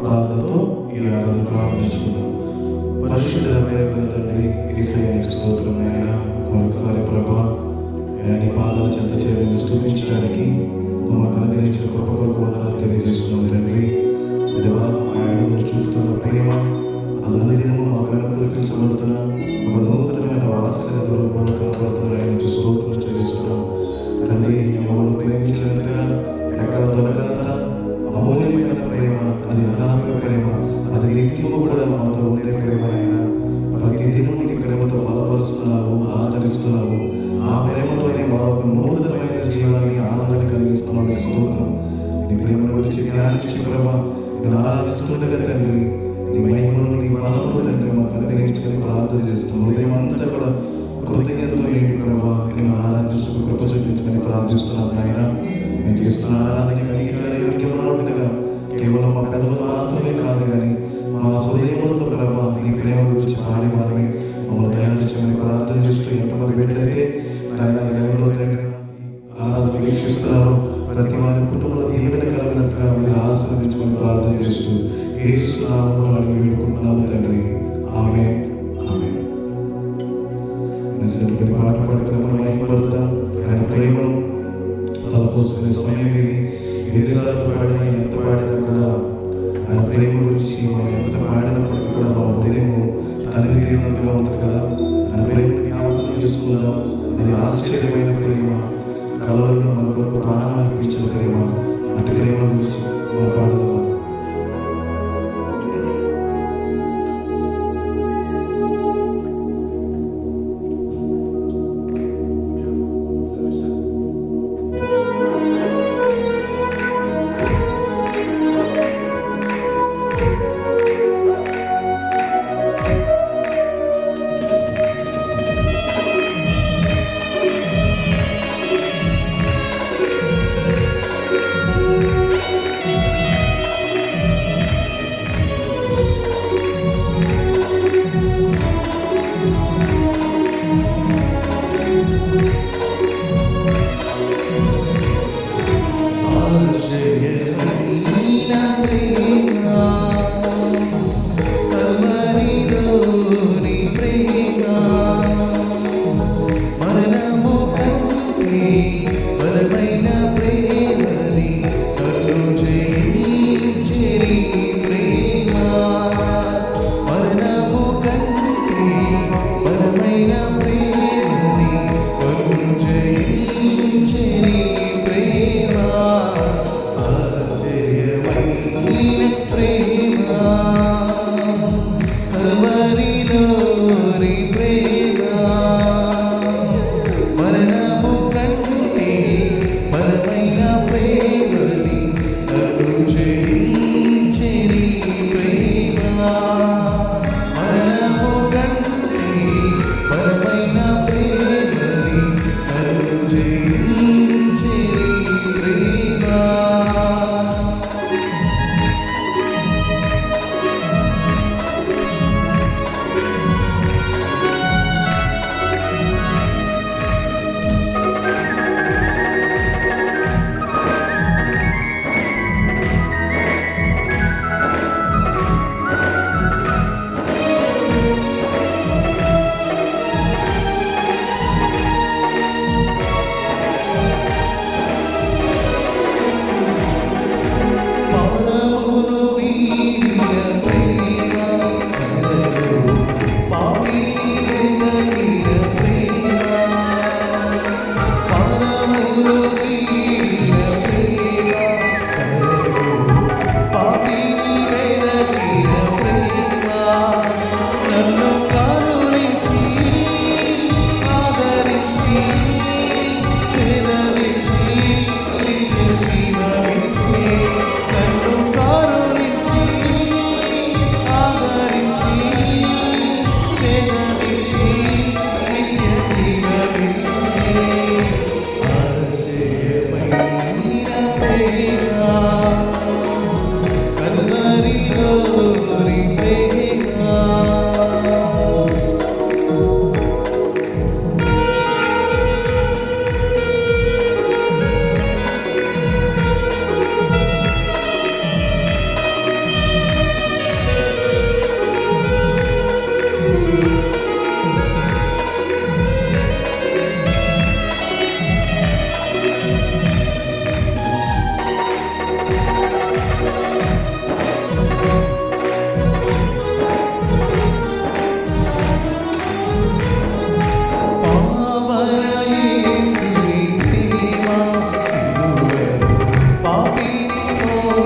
ప్రార్థనతో ఈ ఆరాధన ప్రారంభించుకుందాం. పరిశుద్ధ ప్రేమ తండ్రి, యేసయ్య స్తోత్రం నాయన. మరొకసారి ప్రభువా, నీ పాదాల చెంత చేరి స్తుతించడానికి నువ్వు మాకు అనుగ్రహించిన గొప్ప గొప్ప వందనాలు తెలియజేస్తున్నావు తండ్రి. దేవా, ఆయన చూపుతున్న ప్రేమ అదే దినము మా పైన కురిపించబడుతున్న ఒక నూతనమైన వాత్సల్యత రూపంలో కనపడుతున్న ఆయన స్తోత్రం చెల్లిస్తున్నాం తండ్రి. ఎవరు ప్రేమించినంతగా ఎక్కడ దొరకనంత అమూల్యమైన ప్రేమ, అది అగాధమైన ప్రేమ, అది నిత్యము కూడా మాతో ఉండే ప్రేమ. ఆయన ప్రతి దినం నీ ప్రేమతో బలపరుస్తున్నావు, ఆదరిస్తున్నావు. ఆ ప్రేమతోనే మా ఒక నూతనమైన జీవాన్ని, ఆనందాన్ని కలిగిస్తున్నావు. స్తోత్రం. నీ ప్రేమను గురించి ధ్యానించిన ప్రభా, నేను ఆరాధిస్తుండగా తండ్రి, నీ మహిమను, నీ బలమును తండ్రి మాకు అనుగ్రహించుకొని ప్రార్థన చేస్తున్నాం. ఉదయం అంతా కూడా కృతజ్ఞతతో ఏంటి ప్రభా, నేను ఆరాధించుకు కృప చూపించుకొని ప్రార్థిస్తున్నాం. ఆయన నేను చేస్తున్న ఆరాధనగా కేవలం మా పెదవులు మాత్రమే కాదు కానీ మా హృదయములతో ప్రభా నీ ప్రేమ గురించి పాడే వారిని మమ్మల్ని తయారు చేయమని ప్రార్థన చేస్తూ, ఎంతమంది బిడ్డలైతే ఆయన ఆరాధన వీక్షిస్తున్నారు ప్రతి వారి కుటుంబంలో దీవెన కలిగినట్టుగా మీరు ఆశీర్వదించమని ప్రార్థన చేస్తూ యేసు నామములో అడిగి వేడుకుంటున్నాము తండ్రి. ఆమేన్, ఆమేన్. కొన్ని పాటలు పట్టుకుని మహిమపడతాం. ఆయన ప్రేమను తలపోసుకునే సమయం ఇది. ఎన్నిసార్లు పాడినా, ఎంత పాడినా కూడా ఆయన ప్రేమ గురించి మనం ఎంత పాడినప్పటికీ కూడా మన హృదయము తనివి తీరినంతగా ఉంటుంది కదా. ఆయన ప్రేమను జ్ఞాపకం చేసుకుందాం. అది ఆశ్చర్యమైన ప్రేమ, కలవరంలో మన కొరకు ప్రాణం అనిపించిన ప్రేమ. అటు ప్రేమ గురించి మనం పాడదాం.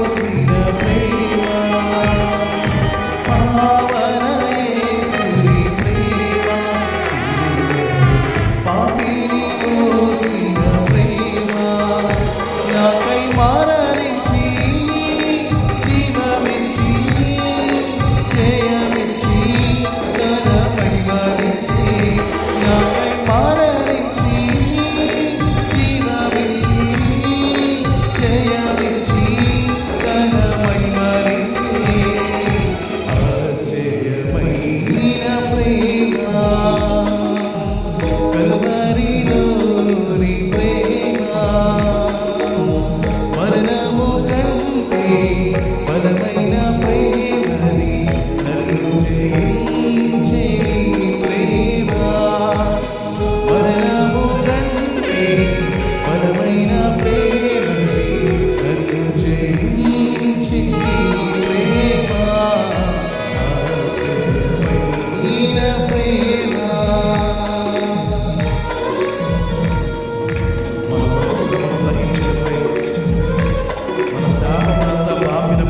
మోసిన ప్రేమ పావన యేసుని ప్రేమ పాపిని మోసిన ప్రేమ నాకై మరణించి జీవమిచ్చి జయమిచ్చి ఘనమై మరణించి నాకై మరణించి జీవమిచ్చి జయమిచ్చి ఘనమై మరణించి ఆశ్చర్యమైన ప్రేమ కల్వరిలోని ప్రేమ మరణము కంటే బలమైన ప్రేమని నన్ను జయించే ప్రేమ మరణము కంటే బలమైన ప్రేమని నన్ను జయించే ప్రేమ ఆశ్చర్యమైన ప్రేమ మన శాపమంతా పాపిన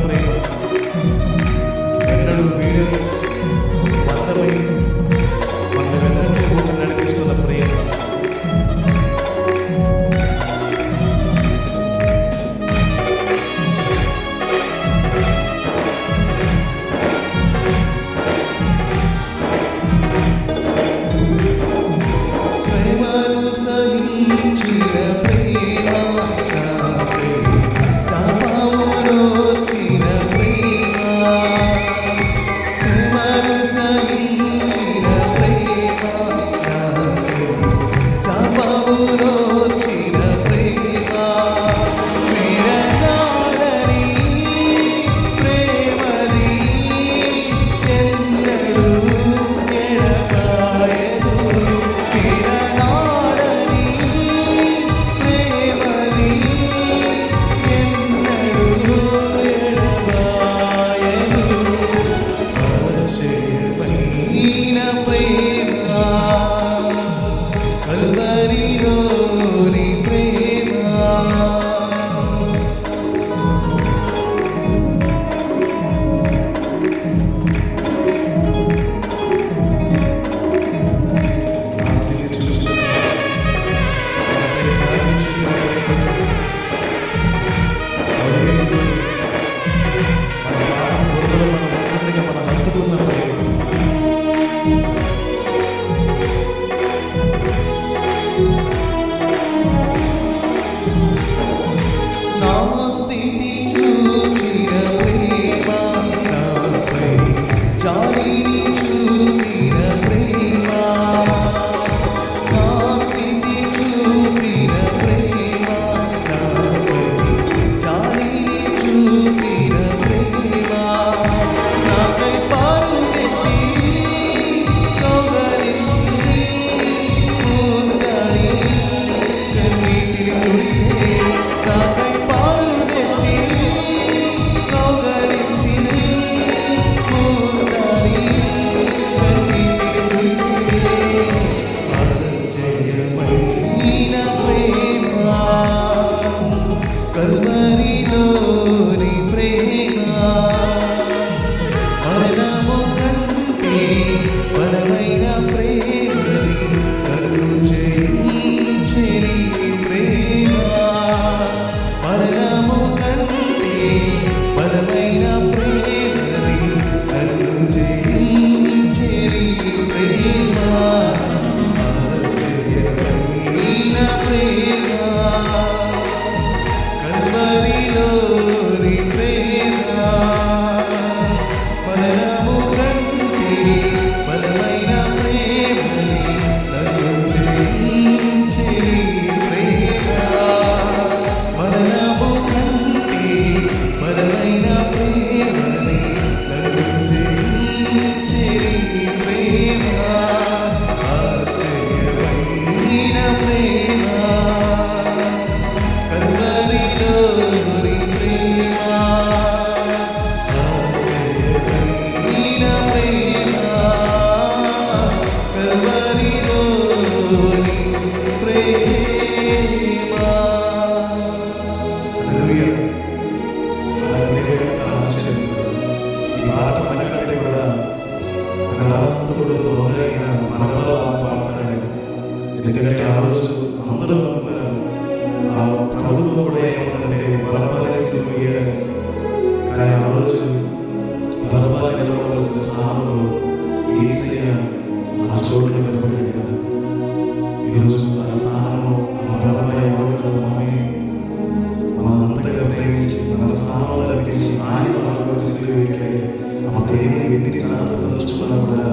తలుచుకున్నా కూడా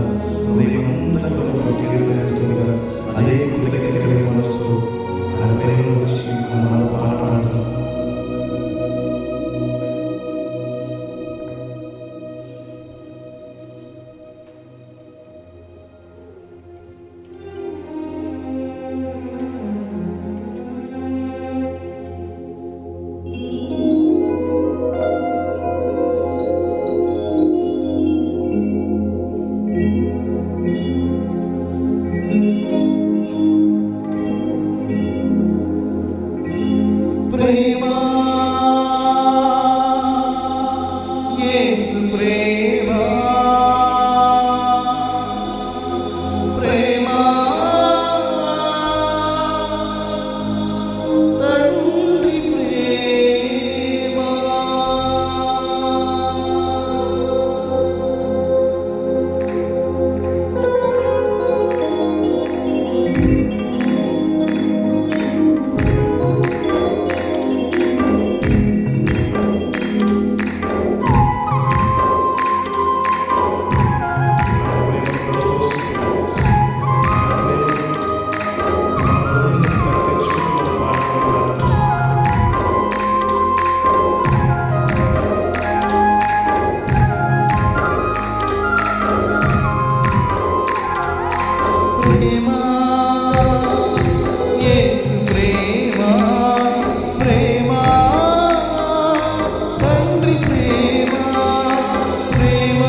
హృదయం అంతా కూడా కృతజ్ఞతగా అదే కృతజ్ఞత కలిగిన మనస్సు ఆయన ప్రేమ గురించి మనం పాట పాడతాం. ప్రేమ యేసు ప్రేమ ప్రేమ తండ్రి ప్రేమ ప్రేమ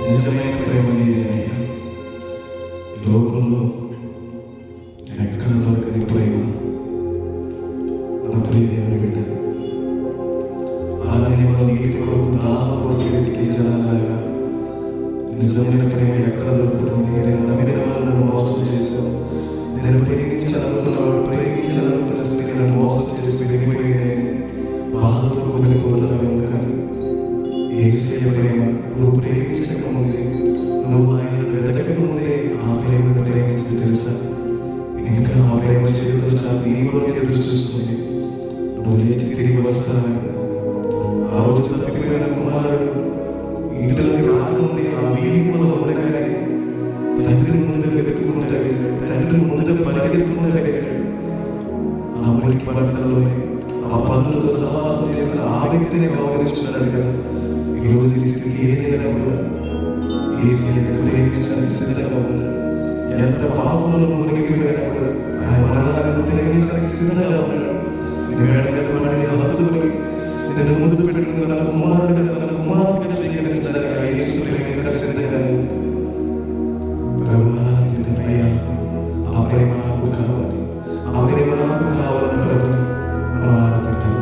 నిజమైన ప్రేమ నీదేనయ్యా. లోకంలో ఎక్కడ దొరకని ప్రేమ నా ప్రియ దేవుని బిడ్డ. అరణ్యంలో నీటి కొరకు దాహపడి వెతికే జనాలాగా నిజమైన ప్రేమ ఎక్కడ దొరుకుతుంది? నేను నమ్మిన వాళ్ళను మోసం చేశాను, నేను ప్రేమించాలనుకున్న వాడు ప్రేమించాలనుకున్న స్త్రీ నన్ను మోసం చేసి వెళ్ళిపోయింది, బాధతో వెళ్ళిపోతున్నావు. కానీ యేసయ్య ప్రేమ నువ్వు ప్రేమించక ముందే, నువ్వు ఆయన వెతకక ముందే ఆ ప్రేమను ప్రేమించి తెలుసా? ఇంకా ఆ ప్రేమ చేతితో చాలు ఈ కొరకు ఎదురు చూస్తుంది. నువ్వు లేచి తిరిగి వస్తావని. ఆ రోజు తప్పిపోయిన కుమారుడు ఇంటిలోకి రాకముందే ఆ వీధిలో ఉండగానే తండ్రి ముందుగా వెతుక్కుంటూ వెళ్ళాడు, తండ్రి ముందుగా పరిగెత్తుకుంటూ వెళ్ళాడు. ఆ మురికి పట్టణంలోనే ఆ పందులతో సహవాసం చేసిన ఆ వ్యక్తిని గౌరవించుకున్నాడు కదా. ఈరోజు ఈ స్థితి ఏదైనా కూడా యేసయ్యను ప్రేమించడానికి సిద్ధంగా ఉంది. ఎంత పాపంలో మునిగిపోయినా కూడా ఆయన మరణాన్ని ప్రేమించడానికి సిద్ధంగా ఉన్నాడు. నిన్ను ముందు పెట్టుకుని తన కుమారుడిగా స్వీకరించడానికి ఆ యేసు ప్రేమ సిద్ధంగా ఉంది. ప్రభువా, ఆ ప్రేమ నాకు కావాలి, ఆ ప్రేమ నాకు కావాలని ప్రభుని మనం ఆరాధిద్దాం.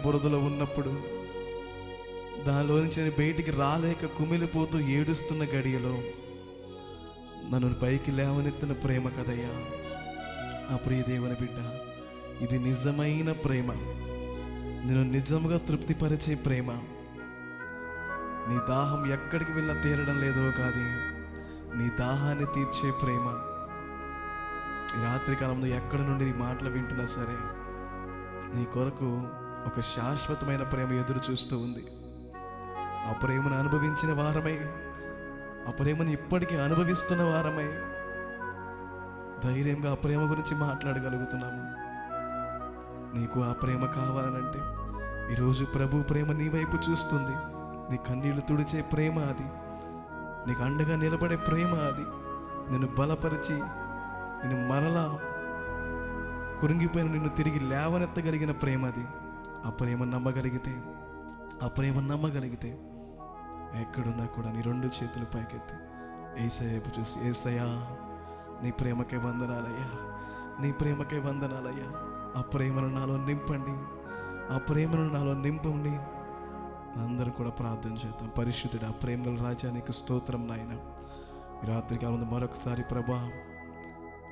బురదలో ఉన్నప్పుడు దానిలో నుంచి నేను బయటికి రాలేక కుమిలిపోతూ ఏడుస్తున్న గడియలో నన్ను పైకి లేవనెత్తిన ప్రేమ కదయ్యా ఆ ప్రియ దేవుని బిడ్డ. ఇది నిజమైన ప్రేమ, నేను నిజంగా తృప్తిపరిచే ప్రేమ. నీ దాహం ఎక్కడికి వెళ్ళినా తీరడం లేదో కాదు, నీ దాహాన్ని తీర్చే ప్రేమ. ఈ రాత్రి కాలంలో ఎక్కడి నుండి నీ మాటలు వింటున్నా సరే, నీ కొరకు ఒక శాశ్వతమైన ప్రేమ ఎదురు చూస్తూ ఉంది. ఆ ప్రేమను అనుభవించిన వారమై ఆ ప్రేమను ఇప్పటికీ అనుభవిస్తున్న వారమై ధైర్యంగా ఆ ప్రేమ గురించి మాట్లాడగలుగుతున్నాము. నీకు ఆ ప్రేమ కావాలనంటే ఈరోజు ప్రభు ప్రేమ నీ వైపు చూస్తుంది. నీ కన్నీళ్లు తుడిచే ప్రేమ అది, నీకు అండగా నిలబడే ప్రేమ అది, నిన్ను బలపరిచి నిన్ను మరలా కురింగిపోయిన నిన్ను తిరిగి లేవనెత్తగలిగిన ప్రేమ అది. ఆ ప్రేమ నమ్మగలిగితే ఎక్కడున్నా కూడా నీ 2 చేతులు పైకెత్తి యేసయ్య వైపు చూసి, యేసయ్యా నీ ప్రేమకే వందనాలయ్యా, నీ ప్రేమకే వందనాలయ్యా, ఆ ప్రేమను నాలో నింపండి, ఆ ప్రేమను నాలో నింపండి. అందరూ కూడా ప్రార్థన చేద్దాం. పరిశుద్ధుడా, ప్రేమల రాజా, నీకు స్తోత్రం నాయన. ఈ రాత్రికాలం మరొకసారి ప్రభా,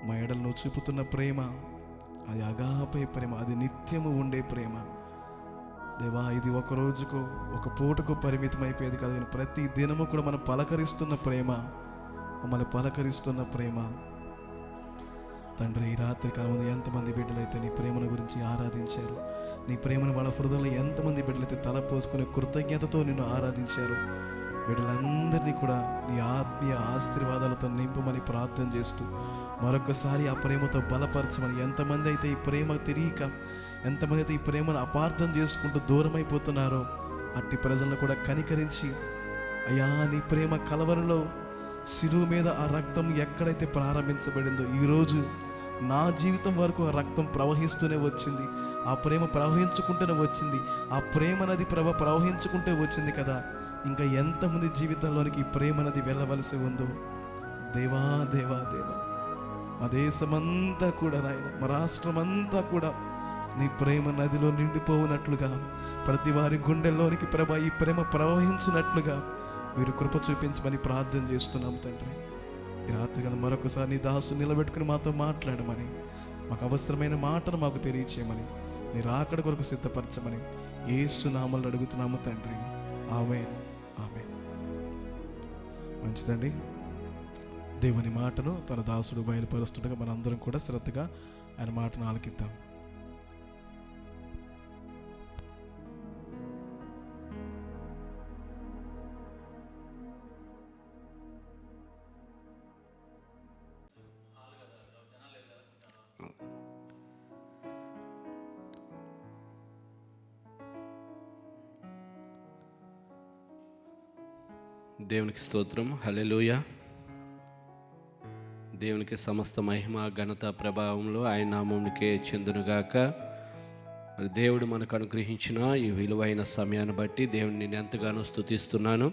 మా ఎడలు నువ్వు చూపుతున్న ప్రేమ అది అగాపే ప్రేమ, అది నిత్యము ఉండే ప్రేమ దేవా. ఇది ఒక రోజుకు ఒక పూటకు పరిమితం అయిపోయేది కాదు, కానీ ప్రతి దినము కూడా మనం పలకరిస్తున్న ప్రేమ, మమ్మల్ని పలకరిస్తున్న ప్రేమ తండ్రి. ఈ రాత్రి కాలం ఎంతమంది బిడ్డలైతే నీ ప్రేమను గురించి ఆరాధించారు, నీ ప్రేమను వాళ్ళ హృదయంలో ఎంతమంది బిడ్డలైతే తలపోసుకుని కృతజ్ఞతతో నిన్ను ఆరాధించారు, బిడ్డలందరినీ కూడా నీ ఆత్మీయ ఆశీర్వాదాలతో నింపమని ప్రార్థన చేస్తూ మరొకసారి ఆ ప్రేమతో బలపరచమని. ఎంతమంది అయితే ఈ ప్రేమ తెలియక, ఎంతమంది అయితే ఈ ప్రేమను అపార్థం చేసుకుంటూ దూరం అయిపోతున్నారో అట్టి ప్రజలను కూడా కనికరించి, అయ్యా నీ ప్రేమ కలవరలో శిలువ మీద ఆ రక్తం ఎక్కడైతే ప్రారంభించబడిందో ఈరోజు నా జీవితం వరకు ఆ రక్తం ప్రవహిస్తూనే వచ్చింది, ఆ ప్రేమ ప్రవహించుకుంటూనే వచ్చింది, ఆ ప్రేమ నది ప్రవహించుకుంటే వచ్చింది కదా. ఇంకా ఎంతమంది జీవితంలోనికి ఈ ప్రేమ నది వెళ్ళవలసి ఉందో దేవా దేవా దేవా. మా దేశమంతా కూడా నాయన, మా రాష్ట్రం అంతా కూడా నీ ప్రేమ నదిలో నిండిపోవునట్లుగా, ప్రతి వారి గుండెల్లోనికి ప్రభా ఈ ప్రేమ ప్రవహించినట్లుగా మీరు కృప చూపించమని ప్రార్థన చేస్తున్నాం తండ్రి. ఈ రాత్రి కదా మరొకసారి నీ దాసు నిలబెట్టుకుని మాతో మాట్లాడమని, మాకు అవసరమైన మాటను మాకు తెలియచేయమని, నీ రాకడ కొరకు సిద్ధపరచమని యేసు నామములో అడుగుతున్నాము తండ్రి. ఆమేన్, ఆమేన్. మంచిదండి. దేవుని మాటను తన దాసుడు బయలుపరుస్తుండగా మనందరం కూడా శ్రద్ధగా ఆయన మాటను ఆలకిద్దాం. దేవునికి స్తోత్రం. హల్లెలూయా. దేవునికి సమస్త మహిమ ఘనత ప్రభావంలో ఆయన నామమునికే చెందునుగాక. మరి దేవుడు మనకు అనుగ్రహించిన ఈ విలువైన సమయాన్ని బట్టి దేవుని నేను ఎంతగానో స్తుతిస్తున్నాను.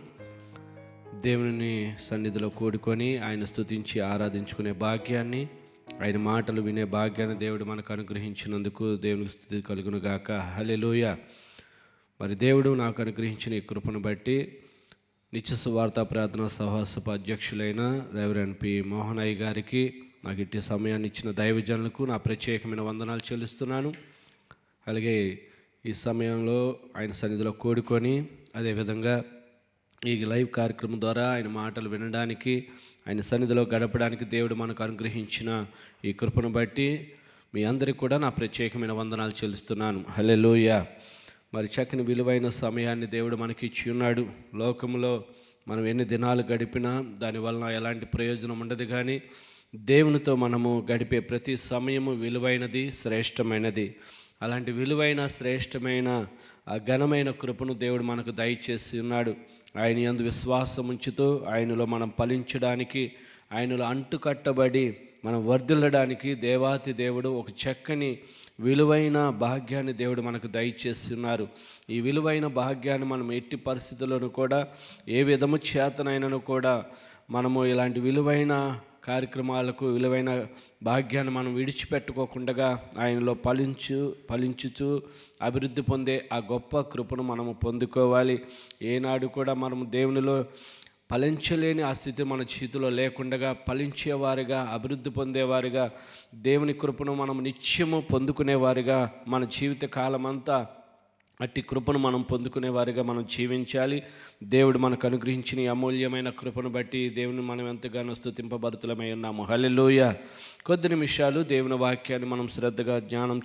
దేవుని సన్నిధిలో కూడుకొని ఆయన స్తుతించి ఆరాధించుకునే భాగ్యాన్ని, ఆయన మాటలు వినే భాగ్యాన్ని దేవుడు మనకు అనుగ్రహించినందుకు దేవునికి స్తుతి కలుగునుగాక. హల్లెలూయా. మరి దేవుడు నాకు అనుగ్రహించిన ఈ కృపను బట్టి నిత్య సువార్త ప్రార్థనా సహవాసపు అధ్యక్షులైన రెవరెండ్ పి మోహనయ్య గారికి, నాకు ఇట్టి సమయాన్ని ఇచ్చిన దైవజనులకు నా ప్రత్యేకమైన వందనాలు చెల్లిస్తున్నాను. అలాగే ఈ సమయంలో ఆయన సన్నిధిలో కూడుకొని, అదేవిధంగా ఈ లైవ్ కార్యక్రమం ద్వారా ఆయన మాటలు వినడానికి, ఆయన సన్నిధిలో గడపడానికి దేవుడు మనకు అనుగ్రహించిన ఈ కృపను బట్టి మీ అందరికీ కూడా నా ప్రత్యేకమైన వందనాలు చెల్లిస్తున్నాను. హల్లెలూయా. మరి చక్కని విలువైన సమయాన్ని దేవుడు మనకి ఇచ్చి ఉన్నాడు. లోకంలో మనం ఎన్ని దినాలు గడిపినా దానివల్ల ఎలాంటి ప్రయోజనం ఉండదు, కానీ దేవునితో మనము గడిపే ప్రతి సమయము విలువైనది, శ్రేష్టమైనది. అలాంటి విలువైన శ్రేష్టమైన ఆ ఘనమైన కృపను దేవుడు మనకు దయచేసి ఉన్నాడు. ఆయన యందు విశ్వాసం ఉంచుతూ ఆయనలో మనం ఫలించడానికి, ఆయనలో అంటుకట్టబడి మనం వర్ధిల్లడానికి దేవాతి దేవుడు ఒక చక్కని విలువైన భాగ్యాన్ని దేవుడు మనకు దయచేస్తున్నారు. ఈ విలువైన భాగ్యాన్ని మనం ఎట్టి పరిస్థితుల్లోనూ కూడా, ఏ విధము చేతనైనను కూడా మనము ఇలాంటి విలువైన కార్యక్రమాలకు, విలువైన భాగ్యాన్ని మనం విడిచిపెట్టుకోకుండా ఆయనలో ఫలించుచు అభివృద్ధి పొందే ఆ గొప్ప కృపను మనము పొందుకోవాలి. ఏనాడు కూడా మనము దేవునిలో ఫలించలేని ఆ స్థితి మన చేతిలో లేకుండా ఫలించేవారిగా, అభివృద్ధి పొందేవారిగా, దేవుని కృపను మనం నిత్యము పొందుకునేవారిగా, మన జీవిత కాలం అంతా అట్టి కృపను మనం పొందుకునేవారిగా మనం జీవించాలి. దేవుడు మనకు అనుగ్రహించిన ఈ అమూల్యమైన కృపను బట్టి దేవుని మనం ఎంతగానో స్తుతింపబడుతులమై ఉన్నాము. హల్లెలూయా. కొద్ది నిమిషాలు దేవుని వాక్యాన్ని మనం శ్రద్ధగా ధ్యానం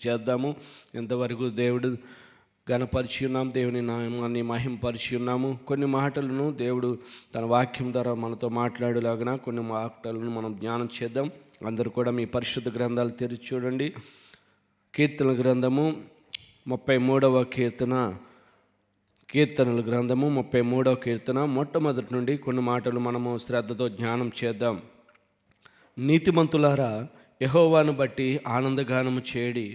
చేద్దాము. ఎంతవరకు దేవుడు ఘనపరిచి ఉన్నాం, దేవుని నామాన్ని మహింపరిచి ఉన్నాము. కొన్ని మాటలను దేవుడు తన వాక్యం ద్వారా మనతో మాట్లాడేలాగా కొన్ని మాటలను మనం జ్ఞానం చేద్దాం. అందరూ కూడా మీ పరిశుద్ధ గ్రంథాలు తెరిచి చూడండి. కీర్తనల గ్రంథము 33వ కీర్తనల గ్రంథము 33వ కీర్తన మొట్టమొదటి నుండి కొన్ని మాటలు మనము శ్రద్ధతో జ్ఞానం చేద్దాం. నీతిమంతులారా, యెహోవాను బట్టి ఆనందగానము చేయడి,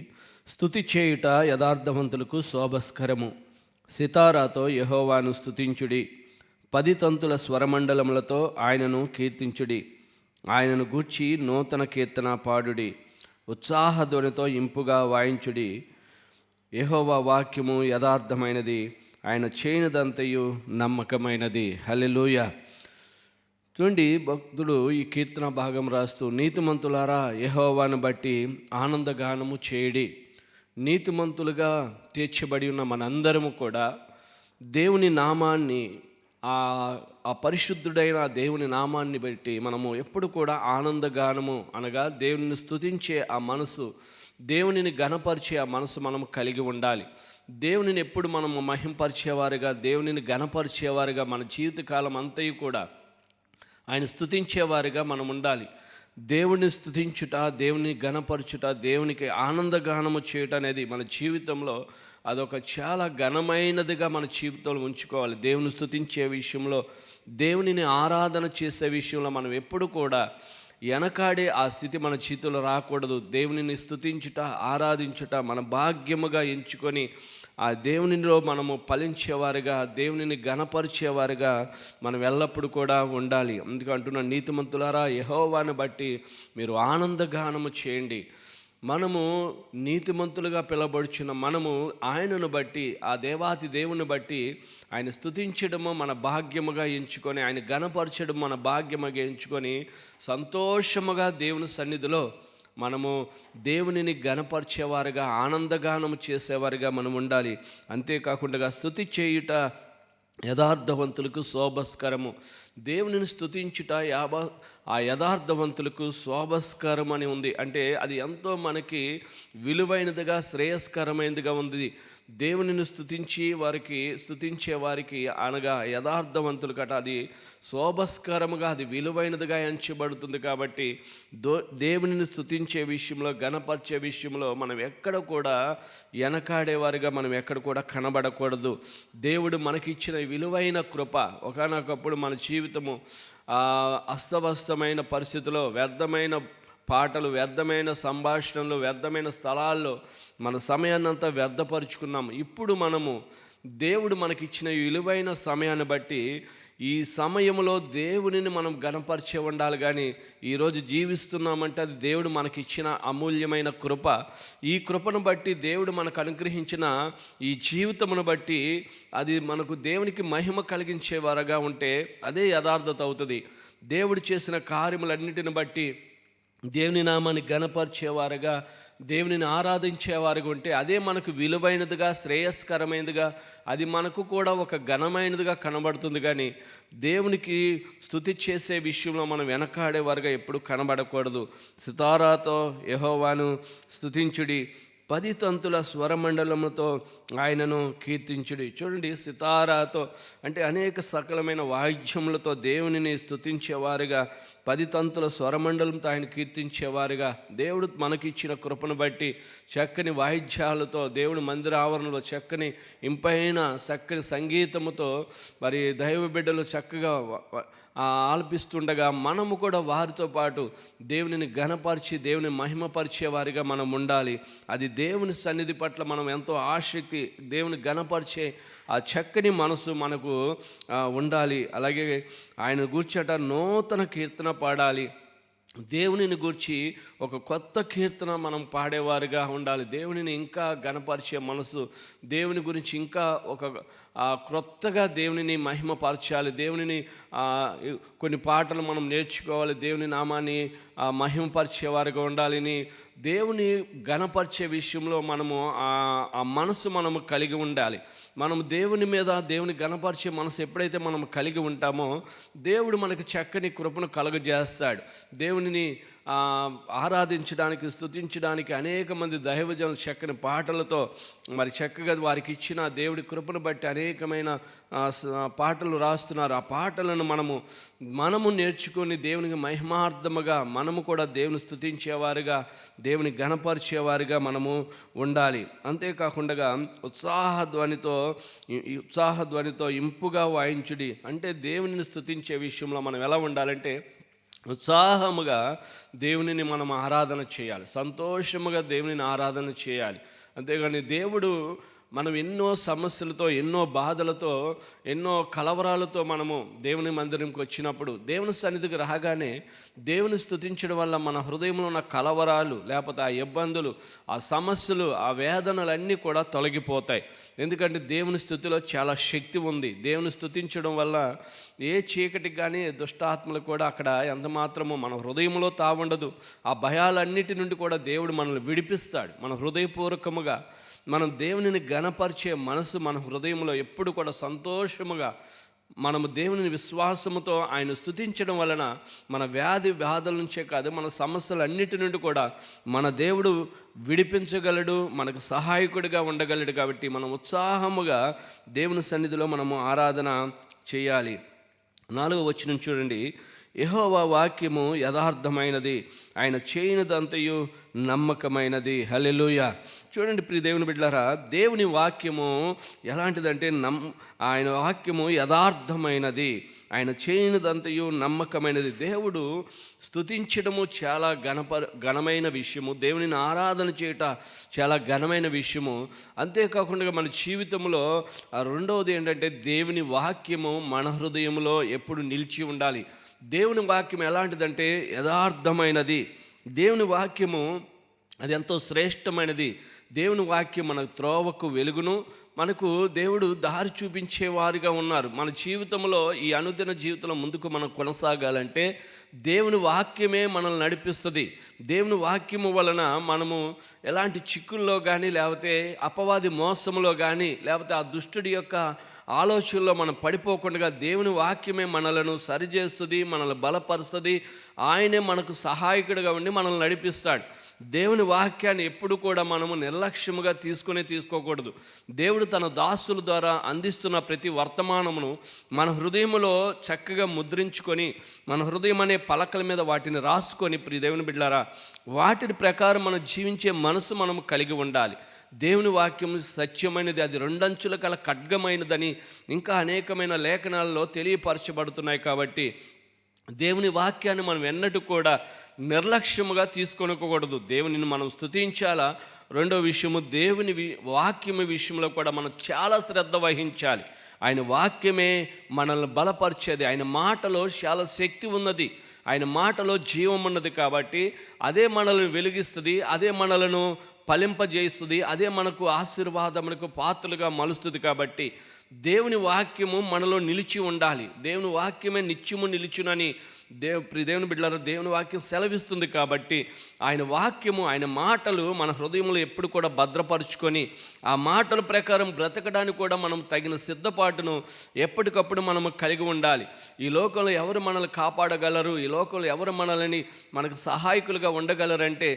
స్తుతి చేయుట యథార్థవంతులకు శోభస్కరము. సితారాతో యెహోవాను స్తుతించుడి, 10 తంతుల స్వరమండలములతో ఆయనను కీర్తించుడి. ఆయనను గూర్చి నూతన కీర్తన పాడుడి, ఉత్సాహధ్వనితో ఇంపుగా వాయించుడి. యెహోవా వాక్యము యథార్థమైనది, ఆయన చేయనిదంతయు నమ్మకమైనది. హల్లెలూయా. చూడండి, భక్తుడు ఈ కీర్తన భాగం రాస్తూ, నీతిమంతులారా యెహోవాను బట్టి ఆనందగానము చేయడి. నీతిమంతులుగా తీర్చబడి ఉన్న మనందరము కూడా దేవుని నామాన్ని, ఆ పరిశుద్ధుడైన దేవుని నామాన్ని బట్టి మనము ఎప్పుడు కూడా ఆనందగానము అనగా దేవుని స్తుతించే ఆ మనసు, దేవునిని ఘనపరిచే ఆ మనసు మనము కలిగి ఉండాలి. దేవునిని ఎప్పుడు మనము మహింపరిచేవారుగా, దేవునిని ఘనపరిచేవారుగా మన జీవితకాలం అంతయు కూడా ఆయన స్తుతించేవారుగా మనం ఉండాలి. దేవుని స్తుతించుట, దేవుని ఘనపరచుట, దేవునికి ఆనందగానము చేయుట అనేది మన జీవితంలో అదొక చాలా ఘనమైనదిగా మన జీవితంలో ఉంచుకోవాలి. దేవుని స్తుతించే విషయంలో, దేవునిని ఆరాధన చేసే విషయంలో మనం ఎప్పుడు కూడా వెనకాడే ఆ స్థితి మన చేతుల్లో రాకూడదు. దేవునిని స్తుతించుట, ఆరాధించుట మన భాగ్యముగా ఎంచుకొని ఆ దేవునిలో మనము ఫలించేవారుగా, దేవునిని ఘనపరిచేవారుగా మనం ఎల్లప్పుడూ కూడా ఉండాలి. అందుకే అంటున్నాను, నీతిమంతులారా యెహోవాను బట్టి మీరు ఆనందగానము చేయండి. మనము నీతిమంతులుగా పిలవబడుచున్న మనము ఆయనను బట్టి, ఆ దేవాతి దేవుని బట్టి ఆయన స్తుతించడము మన భాగ్యముగా ఎంచుకొని, ఆయన ఘనపరచడం మన భాగ్యముగా ఎంచుకొని సంతోషముగా దేవుని సన్నిధిలో మనము దేవునిని ఘనపరిచేవారుగా, ఆనందగానము చేసేవారుగా మనం ఉండాలి. అంతేకాకుండా స్తుతి చేయుట యథార్థవంతులకు శోభస్కరము. దేవునిని స్తుతించుట ఆ యథార్థవంతులకు శోభస్కరం అని ఉంది. అంటే అది ఎంతో మనకి విలువైనదిగా, శ్రేయస్కరమైనదిగా ఉంది. దేవునిని స్తుతించే వారికి అనగా యథార్థవంతులు కట అది శోభస్కరముగా, అది విలువైనదిగా ఎంచబడుతుంది. కాబట్టి దేవునిని స్తుతించే విషయంలో, ఘనపరిచే విషయంలో మనం ఎక్కడ కూడా వెనకాడేవారుగా మనం ఎక్కడ కూడా కనబడకూడదు. దేవుడు మనకిచ్చిన విలువైన కృప, ఒకానొకప్పుడు మన జీవితము అస్తవ్యస్తమైన పరిస్థితిలో, వ్యర్థమైన పాటలు, వ్యర్థమైన సంభాషణలు, వ్యర్థమైన స్థలాల్లో మన సమయాన్నంతా వ్యర్థపరుచుకున్నాము. ఇప్పుడు మనము దేవుడు మనకిచ్చిన విలువైన సమయాన్ని బట్టి ఈ సమయంలో దేవునిని మనం ఘనపరిచే ఉండాలి. కానీ ఈరోజు జీవిస్తున్నామంటే అది దేవుడు మనకిచ్చిన అమూల్యమైన కృప. ఈ కృపను బట్టి, దేవుడు మనకు అనుగ్రహించిన ఈ జీవితమును బట్టి అది మనకు దేవునికి మహిమ కలిగించేవారుగా ఉంటే అదే యథార్థత అవుతుంది. దేవుడు చేసిన కార్యములన్నిటిని బట్టి దేవుని నామాన్ని ఘనపరిచేవారుగా, దేవునిని ఆరాధించేవారుగా ఉంటే అదే మనకు విలువైనదిగా, శ్రేయస్కరమైనదిగా, అది మనకు కూడా ఒక ఘనమైనదిగా కనబడుతుంది. కానీ దేవునికి స్తుతి చేసే విషయంలో మనం వెనకాడేవారుగా ఎప్పుడు కనబడకూడదు. సితారాతో యెహోవాను స్తుతించుడి, 10 తంతుల స్వరమండలముతో ఆయనను కీర్తించుడి. చూడండి, సితారాతో అంటే అనేక సకలమైన వాయిద్యములతో దేవునిని స్తుతించేవారుగా, 10 తంతుల స్వరమండలంతో ఆయన కీర్తించేవారుగా, దేవుడు మనకిచ్చిన కృపను బట్టి చక్కని వాయిద్యాలతో, దేవుని మందిర ఆవరణలో చక్కని ఇంపైన చక్కని సంగీతముతో మరి దైవ బిడ్డలు చక్కగా ఆలపిస్తుండగా మనము కూడా వారితో పాటు దేవునిని ఘనపరిచి, దేవుని మహిమపరిచేవారిగా మనం ఉండాలి. అది దేవుని సన్నిధి పట్ల మనం ఎంతో ఆసక్తి, దేవుని ఘనపరిచే ఆ చక్కని మనసు మనకు ఉండాలి. అలాగే ఆయన గూర్చట నూతన కీర్తన పాడాలి. దేవునిని గూర్చి ఒక కొత్త కీర్తన మనం పాడేవారుగా ఉండాలి. దేవునిని ఇంకా ఘనపరిచే మనసు, దేవుని గురించి ఇంకా ఒక క్రొత్తగా దేవునిని మహిమపరచాలి. దేవునిని కొన్ని పాటలు మనం నేర్చుకోవాలి. దేవుని నామాన్ని మహిమపరిచేవారుగా ఉండాలని, దేవుని ఘనపరిచే విషయంలో మనము ఆ మనసు మనము కలిగి ఉండాలి. మనం దేవుని మీద, దేవుని ఘనపరిచే మనసు ఎప్పుడైతే మనం కలిగి ఉంటామో దేవుడు మనకు చక్కని కృపను కలుగజేస్తాడు. దేవునిని ఆరాధించడానికి, స్తుతించడానికి అనేక మంది దైవజనులు చక్కని పాటలతో మరి చక్కగా వారికి ఇచ్చిన దేవుడి కృపను బట్టి అనేకమైన పాటలు రాస్తున్నారు. ఆ పాటలను మనము నేర్చుకొని దేవునికి మహిమార్థముగా మనము కూడా దేవుని స్తుతించేవారుగా, దేవుని ఘనపరిచేవారుగా మనము ఉండాలి. అంతేకాకుండా ఉత్సాహధ్వనితో ఇంపుగా వాయించుడి అంటే దేవునిని స్తుతించే విషయంలో మనం ఎలా ఉండాలంటే ఉత్సాహముగా దేవునిని మనం ఆరాధన చేయాలి, సంతోషముగా దేవునిని ఆరాధన చేయాలి. అంతేగాని దేవుడు మనం ఎన్నో సమస్యలతో, ఎన్నో బాధలతో, ఎన్నో కలవరాలతో మనము దేవుని మందిరంకి వచ్చినప్పుడు, దేవుని సన్నిధికి రాగానే దేవుని స్తుతించడం వల్ల మన హృదయంలో ఉన్న కలవరాలు, లేకపోతే ఆ ఇబ్బందులు, ఆ సమస్యలు, ఆ వేదనలన్నీ కూడా తొలగిపోతాయి. ఎందుకంటే దేవుని స్తుతిలో చాలా శక్తి ఉంది. దేవుని స్తుతించడం వల్ల ఏ చీకటికి కానీ దుష్టాత్మలకు కూడా అక్కడ ఎంత మాత్రమో మన హృదయంలో తావుండదు. ఆ భయాలన్నిటి నుండి కూడా దేవుడు మనల్ని విడిపిస్తాడు. మన హృదయపూర్వకముగా మనం దేవునిని ఘనపరిచే మనసు మన హృదయంలో ఎప్పుడు కూడా సంతోషముగా మనము దేవుని విశ్వాసముతో ఆయన స్తుతించడం వలన మన వ్యాధుల నుంచే కాదు, మన సమస్యలన్నిటి నుండి కూడా మన దేవుడు విడిపించగలడు, మనకు సహాయకుడిగా ఉండగలడు. కాబట్టి మనం ఉత్సాహముగా దేవుని సన్నిధిలో మనము ఆరాధన చేయాలి. 4వ వచనం చూడండి. యెహోవా వాక్యము యథార్థమైనది, ఆయన చేయనిదంతయు నమ్మకమైనది. హల్లెలూయా. చూడండి ప్రియ దేవుని బిడ్డలారా, దేవుని వాక్యము ఎలాంటిదంటే ఆయన వాక్యము యథార్థమైనది, ఆయన చేయనిదంతయు నమ్మకమైనది. దేవుడు స్తుతించడము చాలా ఘనమైన విషయము, దేవునిని ఆరాధన చేయట చాలా ఘనమైన విషయము. అంతేకాకుండా మన జీవితంలో రెండవది ఏంటంటే దేవుని వాక్యము మన హృదయంలో ఎప్పుడు నిలిచి ఉండాలి. దేవుని వాక్యం ఎలాంటిదంటే యథార్థమైనది. దేవుని వాక్యము అది ఎంతో శ్రేష్టమైనది. దేవుని వాక్యం మన త్రోవకు వెలుగును, మనకు దేవుడు దారి చూపించేవారుగా ఉన్నారు. మన జీవితంలో ఈ అనుదిన జీవితంలో ముందుకు మనం కొనసాగాలంటే దేవుని వాక్యమే మనల్ని నడిపిస్తుంది. దేవుని వాక్యము వలన మనము ఎలాంటి చిక్కుల్లో కానీ, లేకపోతే అపవాది మోసములో కానీ, లేకపోతే ఆ దుష్టుడి యొక్క ఆలోచనలో మనం పడిపోకుండా దేవుని వాక్యమే మనలను సరిచేస్తుంది, మనల్ని బలపరుస్తుంది. ఆయనే మనకు సహాయకుడిగా ఉండి మనల్ని నడిపిస్తాడు. దేవుని వాక్యాన్ని ఎప్పుడు కూడా మనము నిర్లక్ష్యముగా తీసుకోకూడదు. దేవుడు తన దాసుల ద్వారా అందిస్తున్న ప్రతి వర్తమానమును మన హృదయములో చక్కగా ముద్రించుకొని, మన హృదయం అనే పలకల మీద వాటిని రాసుకొని, ప్రియ దేవుని బిడ్డలారా, వాటి ప్రకారం మనం జీవించే మనసు మనము కలిగి ఉండాలి. దేవుని వాక్యం సత్యమైనది, అది రెండంచుల కల ఖడ్గమైనదని ఇంకా అనేకమైన లేఖనాల్లో తెలియపరచబడుతున్నాయి. కాబట్టి దేవుని వాక్యాన్ని మనం ఎన్నటూ కూడా నిర్లక్ష్యముగా తీసుకొనకూడదు. దేవునిని మనం స్తుతించాలా. రెండో విషయము, దేవుని వాక్యము విషయంలో కూడా మనం చాలా శ్రద్ధ వహించాలి. ఆయన వాక్యమే మనల్ని బలపరిచేది. ఆయన మాటలో చాలా శక్తి ఉన్నది, ఆయన మాటలో జీవం ఉన్నది. కాబట్టి అదే మనల్ని వెలిగిస్తుంది, అదే మనలను ఫలింపజేస్తుంది, అదే మనకు ఆశీర్వాదములకు పాత్రలుగా మలుస్తుంది. కాబట్టి దేవుని వాక్యము మనలో నిలిచి ఉండాలి. దేవుని వాక్యమే నిత్యము నిలిచునని దేవుని బిడ్డలారా దేవుని వాక్యం సెలవిస్తుంది. కాబట్టి ఆయన వాక్యము, ఆయన మాటలు మన హృదయంలో ఎప్పుడు కూడా భద్రపరుచుకొని ఆ మాటల ప్రకారం బ్రతకడానికి కూడా మనం తగిన సిద్ధపాటును ఎప్పటికప్పుడు మనము కలిగి ఉండాలి. ఈ లోకంలో ఎవరు మనల్ని కాపాడగలరు, ఈ లోకంలో ఎవరు మనకు సహాయకులుగా ఉండగలరంటే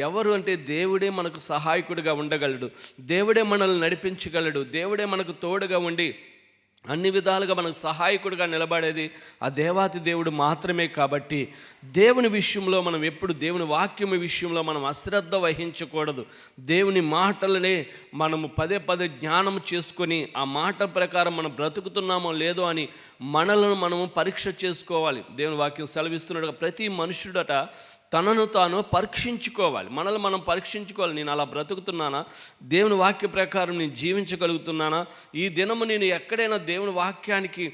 ఎవరు అంటే దేవుడే మనకు సహాయకుడిగా ఉండగలడు, దేవుడే మనల్ని నడిపించగలడు, దేవుడే మనకు తోడుగా ఉండి అన్ని విధాలుగా మనకు సహాయకుడిగా నిలబడేది ఆ దేవాతి దేవుడు మాత్రమే. కాబట్టి దేవుని విషయంలో మనం ఎప్పుడు దేవుని వాక్యం విషయంలో మనం అశ్రద్ధ వహించకూడదు. దేవుని మాటలనే మనము పదే జ్ఞానం చేసుకొని ఆ మాట ప్రకారం మనం బ్రతుకుతున్నామో లేదో అని మనలను మనము పరీక్ష చేసుకోవాలి. దేవుని వాక్యం సెలవిస్తున్నాడుగా ప్రతి మనుషుడట తనను తాను పరీక్షించుకోవాలి. మనల్ని మనం పరీక్షించుకోవాలి. నేను అలా బ్రతుకుతున్నానా, దేవుని వాక్య ప్రకారం నేను జీవించగలుగుతున్నానా, ఈ దినము నేను ఎక్కడైనా దేవుని వాక్యానికి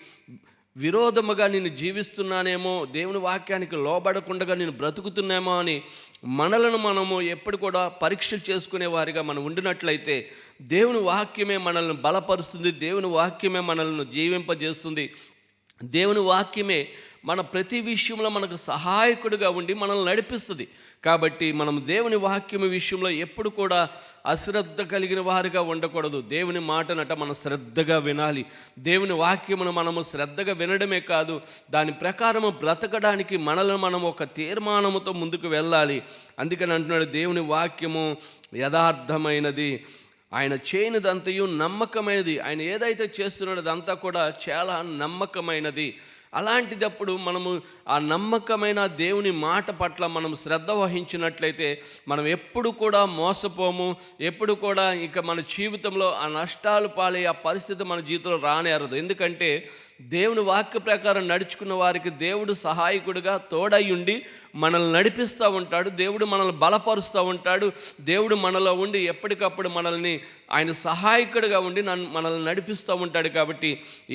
విరోధముగా నేను జీవిస్తున్నానేమో, దేవుని వాక్యానికి లోబడకుండా నేను బ్రతుకుతున్నామో అని మనలను మనము ఎప్పుడు కూడా పరీక్ష చేసుకునే వారిగా మనం ఉండినట్లయితే దేవుని వాక్యమే మనల్ని బలపరుస్తుంది, దేవుని వాక్యమే మనల్ని జీవింపజేస్తుంది, దేవుని వాక్యమే మన ప్రతి విషయంలో మనకు సహాయకుడిగా ఉండి మనల్ని నడిపిస్తుంది. కాబట్టి మనం దేవుని వాక్యం విషయంలో ఎప్పుడు కూడా అశ్రద్ధ కలిగిన వారిగా ఉండకూడదు. దేవుని మాటనట మనం శ్రద్ధగా వినాలి. దేవుని వాక్యమును మనము శ్రద్ధగా వినడమే కాదు, దాని ప్రకారము బ్రతకడానికి మనల్ని మనం ఒక తీర్మానముతో ముందుకు వెళ్ళాలి. అందుకని అంటున్నాడు, దేవుని వాక్యము యథార్థమైనది, ఆయన చేయనిదంతయు నమ్మకమైనది. ఆయన ఏదైతే చేస్తున్నాడో అదంతా కూడా చాలా నమ్మకమైనది. అలాంటిదప్పుడు మనము ఆ నమ్మకమైన దేవుని మాట పట్ల మనం శ్రద్ధ వహించినట్లయితే మనం ఎప్పుడు కూడా మోసపోము. ఎప్పుడు కూడా ఇక మన జీవితంలో ఆ నష్టాలు పాలే ఆ పరిస్థితి మన జీవితంలో రానేరదు. ఎందుకంటే దేవుని వాక్య ప్రకారం నడుచుకున్న వారికి దేవుడు సహాయకుడిగా తోడై ఉండి మనల్ని నడిపిస్తూ ఉంటాడు. దేవుడు మనల్ని బలపరుస్తూ ఉంటాడు. దేవుడు మనలో ఉండి ఎప్పటికప్పుడు మనల్ని ఆయన సహాయకుడిగా ఉండి మనల్ని నడిపిస్తూ ఉంటాడు. కాబట్టి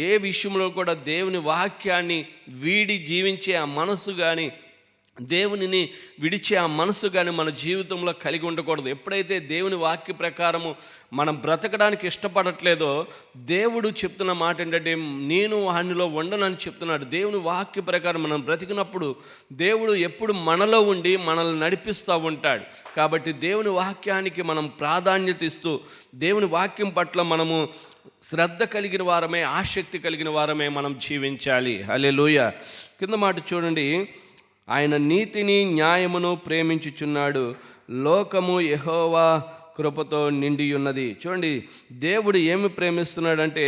ఏ విషయంలో కూడా దేవుని వాక్యాన్ని వీడి జీవించే ఆ మనసు కానీ, దేవునిని విడిచే ఆ మనసు కానీ మన జీవితంలో కలిగి ఉండకూడదు. ఎప్పుడైతే దేవుని వాక్య ప్రకారము మనం బ్రతకడానికి ఇష్టపడట్లేదో, దేవుడు చెప్తున్న మాట ఏంటంటే, నేను వానిలో ఉండనని చెప్తున్నాడు. దేవుని వాక్య ప్రకారం మనం బ్రతికినప్పుడు దేవుడు ఎప్పుడు మనలో ఉండి మనల్ని నడిపిస్తూ ఉంటాడు. కాబట్టి దేవుని వాక్యానికి మనం ప్రాధాన్యత ఇస్తూ దేవుని వాక్యం పట్ల మనము శ్రద్ధ కలిగిన వారమే, ఆసక్తి కలిగిన వారమే మనం జీవించాలి. హల్లెలూయా. కింద మాట చూడండి, ఆయన నీతిని న్యాయమును ప్రేమించుచున్నాడు, లోకము యెహోవా కృపతో నిండి ఉన్నది. చూడండి, దేవుడు ఏమి ప్రేమిస్తున్నాడంటే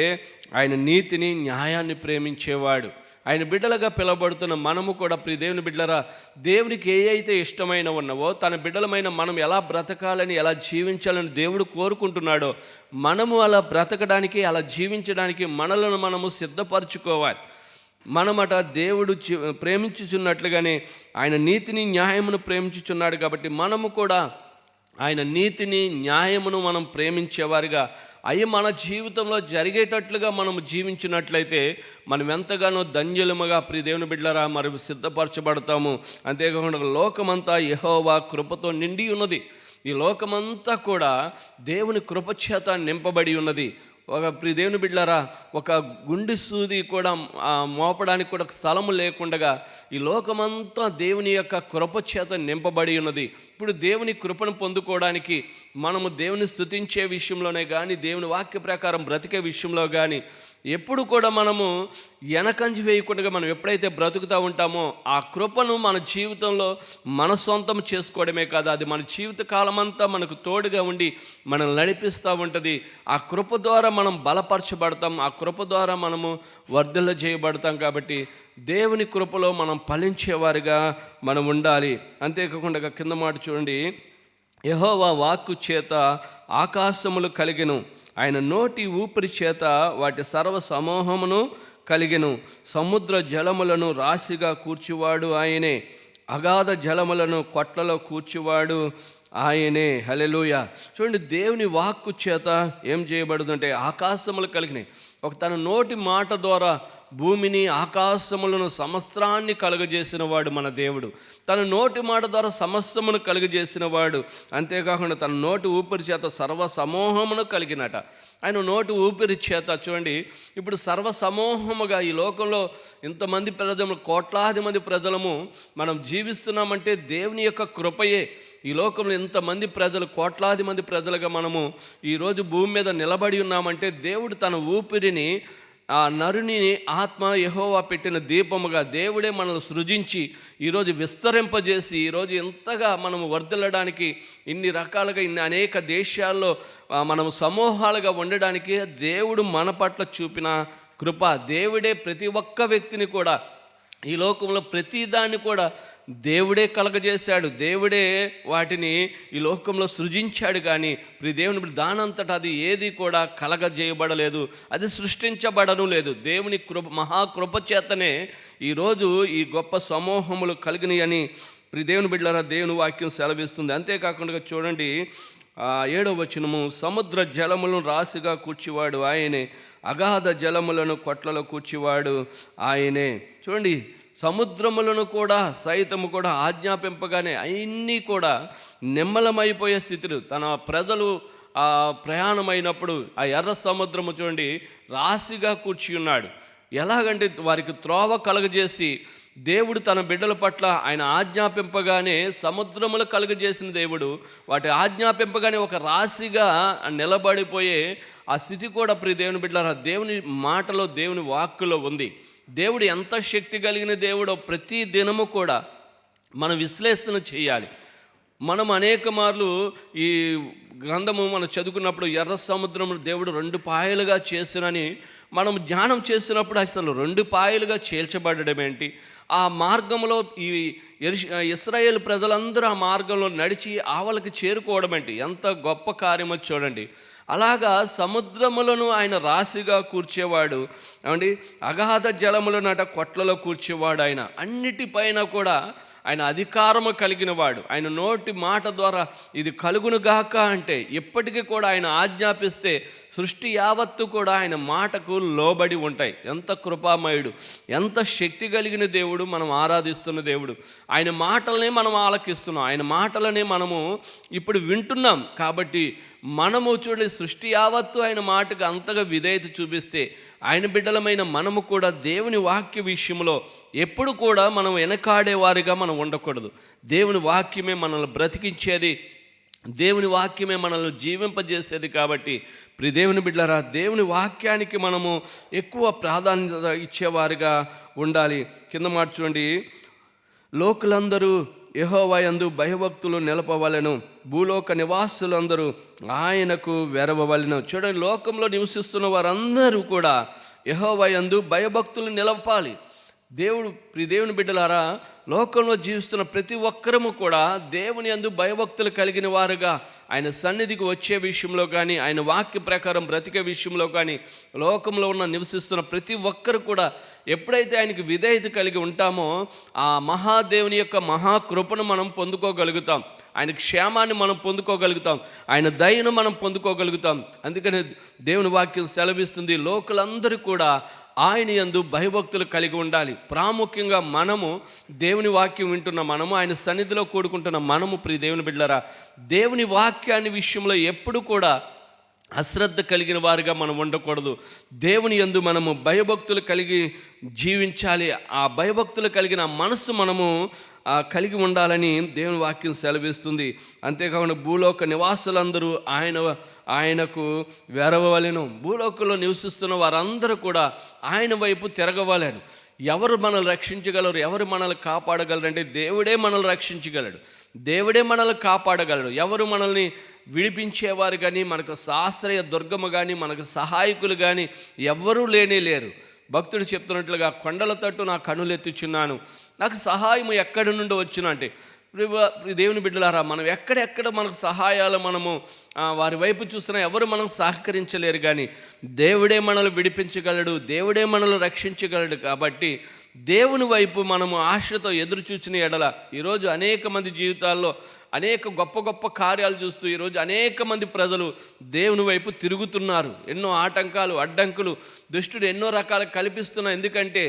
ఆయన నీతిని, న్యాయాన్ని ప్రేమించేవాడు. ఆయన బిడ్డలుగా పిలవబడుతున్న మనము కూడా, ప్రియ దేవుని బిడ్డలరా, దేవునికి ఏ అయితే ఇష్టమైన ఉన్నవో తన బిడ్డలమైన మనం ఎలా బ్రతకాలని, ఎలా జీవించాలని దేవుడు కోరుకుంటున్నాడో మనము అలా బ్రతకడానికి, అలా జీవించడానికి మనలను మనము సిద్ధపరచుకోవాలి. మనమట దేవుడు ప్రేమించుచున్నట్లుగానే ఆయన నీతిని, న్యాయమును ప్రేమించుచున్నాడు. కాబట్టి మనము కూడా ఆయన నీతిని, న్యాయమును మనం ప్రేమించేవారిగా అవి మన జీవితంలో జరిగేటట్లుగా మనం జీవించినట్లయితే మనం ఎంతగానో ధన్యులముగా, ప్రియ దేవుని బిడ్డలారా, మరి సిద్ధపరచబడతాము. అంతేకాకుండా లోకమంతా యెహోవా కృపతో నిండి ఉన్నది. ఈ లోకమంతా కూడా దేవుని కృపచేత నింపబడి ఉన్నది. ఒక ప్రియ దేవుని బిడ్డలారా, ఒక గుండె సూది కూడా మోపడానికి కూడా స్థలము లేకుండా ఈ లోకమంతా దేవుని యొక్క కృపచేత నింపబడి ఉన్నది. ఇప్పుడు దేవుని కృపను పొందుకోవడానికి మనము దేవుని స్తుతించే విషయంలోనే కానీ, దేవుని వాక్య ప్రకారం బ్రతికే విషయంలో కానీ ఎప్పుడు కూడా మనము వెనకంజి వేయకుండా మనం ఎప్పుడైతే బ్రతుకుతూ ఉంటామో ఆ కృపను మన జీవితంలో మన సొంతం చేసుకోవడమే కాదు, అది మన జీవిత కాలమంతా మనకు తోడుగా ఉండి మనల్ని నడిపిస్తూ ఉంటుంది. ఆ కృప ద్వారా మనం బలపరచబడతాం, ఆ కృప ద్వారా మనము వర్ధిల్ల చేయబడతాం. కాబట్టి దేవుని కృపలో మనం ఫలించేవారిగా మనం ఉండాలి. అంతేకాకుండా కింద మాట చూడండి, యెహోవా వాక్కు చేత ఆకాశములు కలిగెను, ఆయన నోటి ఊపిరి చేత వాటి సర్వ సమూహమును కలిగెను. సముద్ర జలములను రాశిగా కూర్చువాడు ఆయనే, అగాధ జలములను కొట్లలో కూర్చువాడు ఆయనే. హల్లెలూయా. చూడండి, దేవుని వాక్కు చేత ఏం చేయబడుతుందంటే ఆకాశములు కలిగినాయి. ఒక తన నోటి మాట ద్వారా భూమిని, ఆకాశములను, సమస్తాన్ని కలుగజేసిన వాడు మన దేవుడు. తన నోటి మాట ద్వారా సమస్తమును కలుగజేసిన వాడు. అంతేకాకుండా తన నోటి ఊపిరి చేత సర్వ సమూహమును కలిగినట. ఆయన నోటి ఊపిరి చేత చూడండి, ఇప్పుడు సర్వ సమూహముగా ఈ లోకంలో ఇంతమంది ప్రజలు, కోట్లాది మంది ప్రజలము మనం జీవిస్తున్నామంటే దేవుని యొక్క కృపయే. ఈ లోకంలో ఇంతమంది ప్రజలు, కోట్లాది మంది ప్రజలుగా మనము ఈరోజు భూమి మీద నిలబడి ఉన్నామంటే దేవుడు తన ఊపిరిని, ఆ నరుని ఆత్మ యెహోవా పెట్టిన దీపముగా దేవుడే మనల్ని సృజించి ఈరోజు విస్తరింపజేసి ఈరోజు ఎంతగా మనము వర్ధిల్లడానికి, ఇన్ని రకాలుగా ఇన్ని అనేక దేశాల్లో మనము సమూహాలుగా ఉండడానికి దేవుడు మన పట్ల చూపిన కృప. దేవుడే ప్రతి ఒక్క వ్యక్తిని కూడా, ఈ లోకంలో ప్రతిదాన్ని కూడా దేవుడే కలగజేశాడు. దేవుడే వాటిని ఈ లోకంలో సృజించాడు. కానీ ప్రియ దేవుని దానంతటా అది ఏది కూడా కలగజేయబడలేదు, అది సృష్టించబడను లేదు. దేవుని మహాకృప చేతనే ఈరోజు ఈ గొప్ప సమూహములు కలిగినాయని ప్రియ దేవుని బిడ్డలారా దేవుని వాక్యం సెలవిస్తుంది. అంతేకాకుండా చూడండి 7వ వచనము, సముద్ర జలములను రాశిగా కూర్చివాడు ఆయనే, అగాధ జలములను కొట్లలో కూర్చివాడు ఆయనే. చూడండి, సముద్రములను కూడా సైతము కూడా ఆజ్ఞాపింపగానే అన్నీ కూడా నిమ్మలమైపోయే స్థితిలో తన ప్రజలు ప్రయాణమైనప్పుడు ఆ ఎర్ర సముద్రము చూడండి రాశిగా కూర్చి ఉన్నాడు. ఎలాగంటే వారికి త్రోవ కలగజేసి దేవుడు తన బిడ్డల పట్ల ఆయన ఆజ్ఞాపింపగానే సముద్రములు కలుగజేసిన దేవుడు వాటి ఆజ్ఞాపింపగానే ఒక రాశిగా నిలబడిపోయే ఆ స్థితి కూడా ప్రియ దేవుని బిడ్డలారా దేవుని మాటలో, దేవుని వాక్కులో ఉంది. దేవుడు ఎంత శక్తి కలిగిన దేవుడో ప్రతి దినము కూడా మనం విశ్లేషణ చేయాలి. మనం అనేక మార్లు ఈ గ్రంథము మనం చదువుకున్నప్పుడు ఎర్ర సముద్రము దేవుడు 2 పాయలుగా చేసినని మనం ధ్యానం చేసినప్పుడు అసలు 2 పాయలుగా చేల్చబడడం ఏంటి, ఆ మార్గంలో ఈ ఇశ్రాయేలు ప్రజలందరూ ఆ మార్గంలో నడిచి ఆవలకి చేరుకోవడం ఏంటి, ఎంత గొప్ప కార్యమో చూడండి. అలాగా సముద్రములను ఆయన రాశిగా కూర్చేవాడు, ఏమండి, అగాధ జలములనట కొట్లలో కూర్చేవాడు. ఆయన అన్నిటిపైన కూడా ఆయన అధికారము కలిగిన వాడు. ఆయన నోటి మాట ద్వారా ఇది కలుగునుగాక అంటే ఎప్పటికీ కూడా ఆయన ఆజ్ఞాపిస్తే సృష్టి యావత్తు కూడా ఆయన మాటకు లోబడి ఉంటాయి. ఎంత కృపామయుడు, ఎంత శక్తి కలిగిన దేవుడు మనం ఆరాధిస్తున్న దేవుడు. ఆయన మాటలనే మనం ఆలకిస్తున్నాం, ఆయన మాటలనే మనము ఇప్పుడు వింటున్నాం. కాబట్టి మనము చూడండి, సృష్టి యావత్తు ఆయన మాటకు అంతగా విధేయత చూపిస్తే ఆయన బిడ్డలమైన మనము కూడా దేవుని వాక్య విషయంలో ఎప్పుడు కూడా మనం వెనకాడేవారిగా మనం ఉండకూడదు. దేవుని వాక్యమే మనల్ని బ్రతికించేది, దేవుని వాక్యమే మనల్ని జీవింపజేసేది. కాబట్టి ప్రియ దేవుని బిడ్డలారా, దేవుని వాక్యానికి మనము ఎక్కువ ప్రాధాన్యత ఇచ్చేవారిగా ఉండాలి. కింద మాట చూడండి, లోకులందరూ యెహోవా యందు భయభక్తులు నిలపవలెను, భూలోక నివాసులందరూ ఆయనకు వెరవవలెను. చూడండి, లోకంలో నివసిస్తున్న వారందరూ కూడా యెహోవా యందు భయభక్తులు నిలపాలి. దేవుని బిడ్డలారా, లోకంలో జీవిస్తున్న ప్రతి ఒక్కరము కూడా దేవుని యందు భయభక్తులు కలిగిన వారుగా ఆయన సన్నిధికి వచ్చే విషయంలో కానీ, ఆయన వాక్య ప్రకారం బ్రతికే విషయంలో కానీ, లోకంలో నివసిస్తున్న ప్రతి ఒక్కరు కూడా ఎప్పుడైతే ఆయనకి విధేయత కలిగి ఉంటామో ఆ మహాదేవుని యొక్క మహాకృపను మనం పొందుకోగలుగుతాం, ఆయన క్షేమాన్ని మనం పొందుకోగలుగుతాం, ఆయన దయను మనం పొందుకోగలుగుతాం. అందుకని దేవుని వాక్యం సెలవిస్తుంది, లోకులందరూ కూడా ఆయన యందు భయభక్తులు కలిగి ఉండాలి. ప్రాముఖ్యంగా మనము దేవుని వాక్యం వింటున్న మనము, ఆయన సన్నిధిలో కూడుకుంటున్న మనము, ప్రియ దేవుని బిడ్డలారా, దేవుని వాక్యాన్ని విషయంలో ఎప్పుడు కూడా అశ్రద్ధ కలిగిన వారిగా మనం ఉండకూడదు. దేవుని యందు మనము భయభక్తులు కలిగి జీవించాలి. ఆ భయభక్తులు కలిగిన మనస్సు మనము కలిగి ఉండాలని దేవుని వాక్యం సెలవిస్తుంది. అంతేకాకుండా భూలోక నివాసులందరూ ఆయనకు వెరవవలెను. భూలోకంలో నివసిస్తున్న వారందరూ కూడా ఆయన వైపు తిరగవలెను. ఎవరు మనల్ని రక్షించగలరు, ఎవరు మనల్ని కాపాడగలరు అంటే దేవుడే మనల్ని రక్షించగలడు, దేవుడే మనల్ని కాపాడగలడు. ఎవరు మనల్ని విడిపించేవారు కానీ, మనకు ఆశ్రయ దుర్గము కానీ, మనకు సహాయకులు కానీ ఎవ్వరూ లేరు. భక్తుడు చెప్తున్నట్లుగా, కొండల తట్టు నా కనులెత్తుచున్నాను, నాకు సహాయం ఎక్కడి నుండి వచ్చును అంటే, దేవుని బిడ్డలారా, మనం ఎక్కడెక్కడ మనకు సహాయాలు మనము వారి వైపు చూసినా ఎవరు మనం సహకరించలేరు, కానీ దేవుడే మనల్ని విడిపించగలడు, దేవుడే మనల్ని రక్షించగలడు. కాబట్టి దేవుని వైపు మనము ఆశతో ఎదురు చూచిన ఎడల ఈరోజు అనేక మంది జీవితాల్లో అనేక గొప్ప గొప్ప కార్యాలు చూస్తూ ఈరోజు అనేక మంది ప్రజలు దేవుని వైపు తిరుగుతున్నారు. ఎన్నో ఆటంకాలు, అడ్డంకులు దుష్టుడు ఎన్నో రకాలు కల్పిస్తున్నా. ఎందుకంటే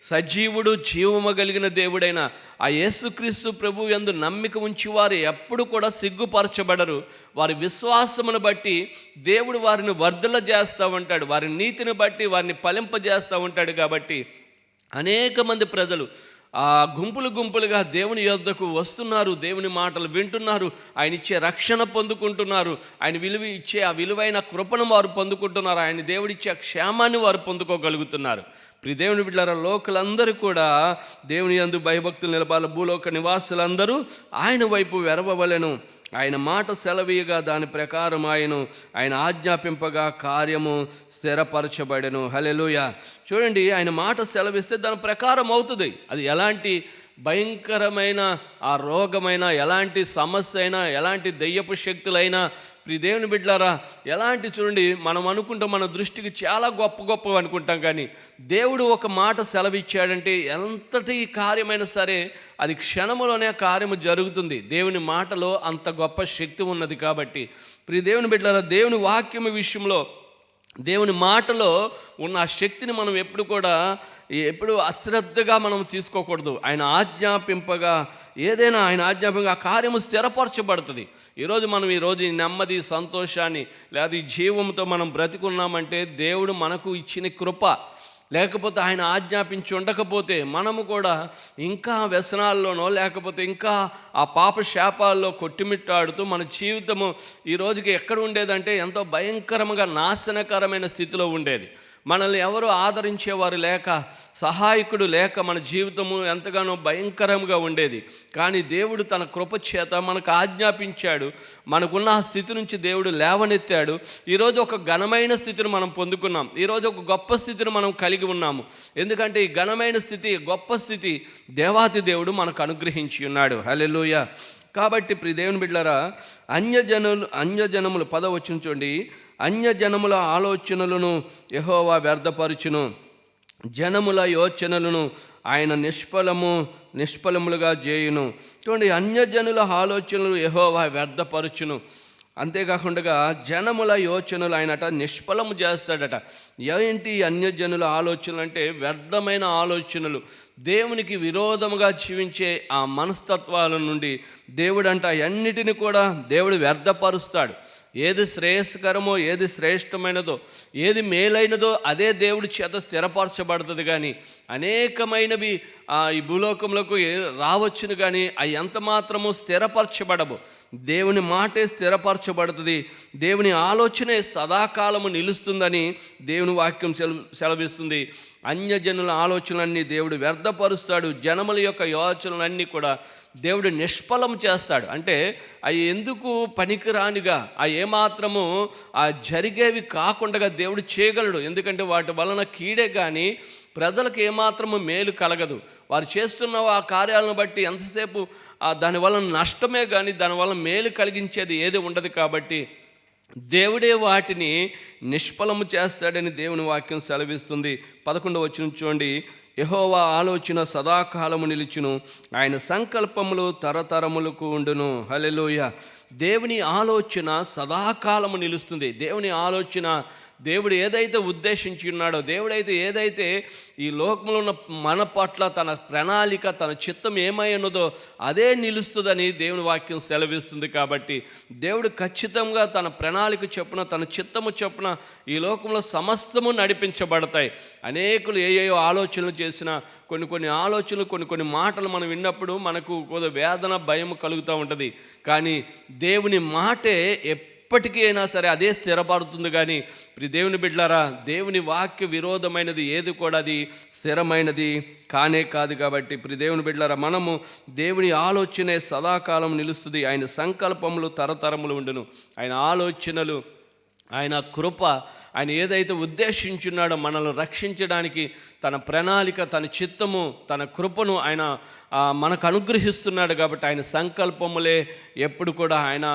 సజీవుడు, జీవము కలిగిన దేవుడైన ఆ యేసుక్రీస్తు ప్రభు యందు నమ్మిక ఉంచి వారు ఎప్పుడు కూడా సిగ్గుపరచబడరు. వారి విశ్వాసమును బట్టి దేవుడు వారిని వర్ధల చేస్తూ ఉంటాడు, వారి నీతిని బట్టి వారిని ఫలింపజేస్తూ ఉంటాడు. కాబట్టి అనేక మంది ప్రజలు గుంపులుగా దేవుని యొద్దకు వస్తున్నారు, దేవుని మాటలు వింటున్నారు, ఆయన ఇచ్చే రక్షణ పొందుకుంటున్నారు, ఆయన ఇచ్చే ఆ విలువైన కృపను వారు పొందుకుంటున్నారు, ఆయన దేవుడిచ్చే క్షేమాన్ని వారు పొందుకోగలుగుతున్నారు. ప్రియ దేవుని బిడ్డలారా, లోకులందరూ కూడా దేవుని యందు భయభక్తులు నిలపాలి. భూలోక నివాసులందరూ ఆయన వైపు వెరవవలెను. ఆయన మాట సెలవీయగా దాని ప్రకారం ఆయన ఆజ్ఞాపింపగా కార్యము స్థిరపరచబడెను. హల్లెలూయా. చూడండి, ఆయన మాట సెలవిస్తే దాని ప్రకారం అవుతుంది. అది ఎలాంటి భయంకరమైన ఆ రోగమైనా, ఎలాంటి సమస్య అయినా, ఎలాంటి దెయ్యపు శక్తులైనా, ప్రియ దేవుని బిడ్డలారా, ఎలాంటి చూడండి, మనం అనుకుంటాం మన దృష్టికి చాలా గొప్ప అనుకుంటాం, కానీ దేవుడు ఒక మాట సెలవిచ్చాడంటే ఎంతటి కార్యమైనా సరే అది క్షణములోనే కార్యము జరుగుతుంది. దేవుని మాటలో అంత గొప్ప శక్తి ఉన్నది. కాబట్టి ప్రియ దేవుని బిడ్డలారా, దేవుని వాక్యము విషయంలో, దేవుని మాటలో ఉన్న ఆ శక్తిని మనం ఎప్పుడు అశ్రద్ధగా మనం తీసుకోకూడదు. ఆయన ఆజ్ఞాపింపగా ఏదైనా ఆయన ఆజ్ఞాపింపగా ఆ కార్యము స్థిరపరచబడుతుంది. ఈరోజు మనం ఈ నెమ్మది, సంతోషాన్ని లేదా ఈ జీవంతో మనం బ్రతికున్నామంటే దేవుడు మనకు ఇచ్చిన కృప. లేకపోతే ఆయన ఆజ్ఞాపించి ఉండకపోతే మనము కూడా ఇంకా వ్యసనాల్లోనో లేకపోతే ఇంకా ఆ పాప శాపాల్లో కొట్టిమిట్టాడుతూ మన జీవితము ఈ రోజుకి ఎక్కడ ఉండేదంటే ఎంతో భయంకరంగా నాశనకరమైన స్థితిలో ఉండేది. మనల్ని ఎవరు ఆదరించేవారు లేక, సహాయకుడు లేక మన జీవితము ఎంతగానో భయంకరంగా ఉండేది. కానీ దేవుడు తన కృప చేత మనకు ఆజ్ఞాపించాడు. మనకున్న ఆ స్థితి నుంచి దేవుడు లేవనెత్తాడు. ఈరోజు ఒక ఘనమైన స్థితిని మనం పొందుకున్నాం. ఈరోజు ఒక గొప్ప స్థితిని మనం కలిగి ఉన్నాము. ఎందుకంటే ఈ ఘనమైన స్థితి, గొప్ప స్థితి దేవాతి దేవుడు మనకు అనుగ్రహించి ఉన్నాడు. హల్లెలూయా. కాబట్టి ప్రియ దేవుని బిడ్డలారా, అన్యజనములు 10వ వచనం చూడండి. అన్యజనముల ఆలోచనలను యెహోవా వ్యర్థపరచును, జనముల యోచనలను ఆయన నిష్ఫలములుగా చేయును. చూడండి, అన్యజనుల ఆలోచనలు యెహోవా వ్యర్థపరచును. అంతేకాకుండా జనముల యోచనలు ఆయనట నిష్ఫలము చేస్తాడట. ఏంటి అన్యజనుల ఆలోచనలు అంటే? వ్యర్థమైన ఆలోచనలు, దేవునికి విరోధముగా జీవించే ఆ మనస్తత్వాల నుండి దేవుడంట అన్నిటిని కూడా దేవుడు వ్యర్థపరుస్తాడు. ఏది శ్రేయస్కరమో, ఏది శ్రేష్టమైనదో, ఏది మేలైనదో అదే దేవుడి చేత స్థిరపరచబడుతుంది. కానీ అనేకమైనవి ఈ భూలోకంలోకి రావచ్చును, కానీ అవి ఎంత మాత్రము స్థిరపరచబడవు. దేవుని మాటే స్థిరపరచబడుతుంది. దేవుని ఆలోచనే సదాకాలము నిలుస్తుందని దేవుని వాక్యం సెలవిస్తుంది. అన్యజనుల ఆలోచనలన్నీ దేవుడు వ్యర్థపరుస్తాడు. జనముల యొక్క యోచనలన్నీ కూడా దేవుడు నిష్ఫలం చేస్తాడు. అంటే అవి ఎందుకు పనికిరానిగా, అవి ఏమాత్రము జరిగేవి కాకుండా దేవుడు చేయగలడు. ఎందుకంటే వాటి వలన కీడే కానీ ప్రజలకు ఏమాత్రము మేలు కలగదు. వారు చేస్తున్న ఆ కార్యాలను బట్టి ఎంతసేపు దానివల్ల నష్టమే కానీ దానివల్ల మేలు కలిగించేది ఏది ఉండదు. కాబట్టి దేవుడే వాటిని నిష్ఫలము చేస్తాడని దేవుని వాక్యం సెలవిస్తుంది. 11వ వచనం చూడండి. యెహోవా ఆలోచన సదాకాలము నిలుచును, ఆయన సంకల్పములు తరతరములకు ఉండును. హల్లెలూయా. దేవుని ఆలోచన సదాకాలము నిలుస్తుంది. దేవుని ఆలోచన, దేవుడు ఏదైతే ఉద్దేశించి ఉన్నాడో, దేవుడైతే ఏదైతే ఈ లోకంలో ఉన్న మన పట్ల తన ప్రణాళిక, తన చిత్తం ఏమై ఉన్నదో అదే నిలుస్తుందని దేవుని వాక్యం సెలవిస్తుంది. కాబట్టి దేవుడు ఖచ్చితంగా తన ప్రణాళిక చొప్పున, తన చిత్తము చొప్పున ఈ లోకంలో సమస్తము నడిపించబడతాయి. అనేకులు ఏయో ఆలోచనలు చేసినా, కొన్ని ఆలోచనలు, కొన్ని మాటలు మనం విన్నప్పుడు మనకు కొద్ది వేదన, భయం కలుగుతూ ఉంటుంది. కానీ దేవుని మాటే ఎప్పటికీ అయినా సరే అదే స్థిరపడుతుంది. కానీ ప్రియ దేవుని బిడ్డలారా, దేవుని వాక్య విరోధమైనది ఏది కూడా అది స్థిరమైనది కానే కాదు. కాబట్టి ప్రియ దేవుని బిడ్డలారా, మనము దేవుని ఆలోచనే సదాకాలం నిలుస్తుంది. ఆయన సంకల్పములు తరతరములు ఉండును. ఆయన ఆలోచనలు, ఆయన కృప, ఆయన ఏదైతే ఉద్దేశించున్నాడో మనల్ని రక్షించడానికి తన ప్రణాళిక, తన చిత్తము, తన కృపను ఆయన మనకు అనుగ్రహిస్తున్నాడు. కాబట్టి ఆయన సంకల్పములే ఎప్పుడు కూడా ఆయన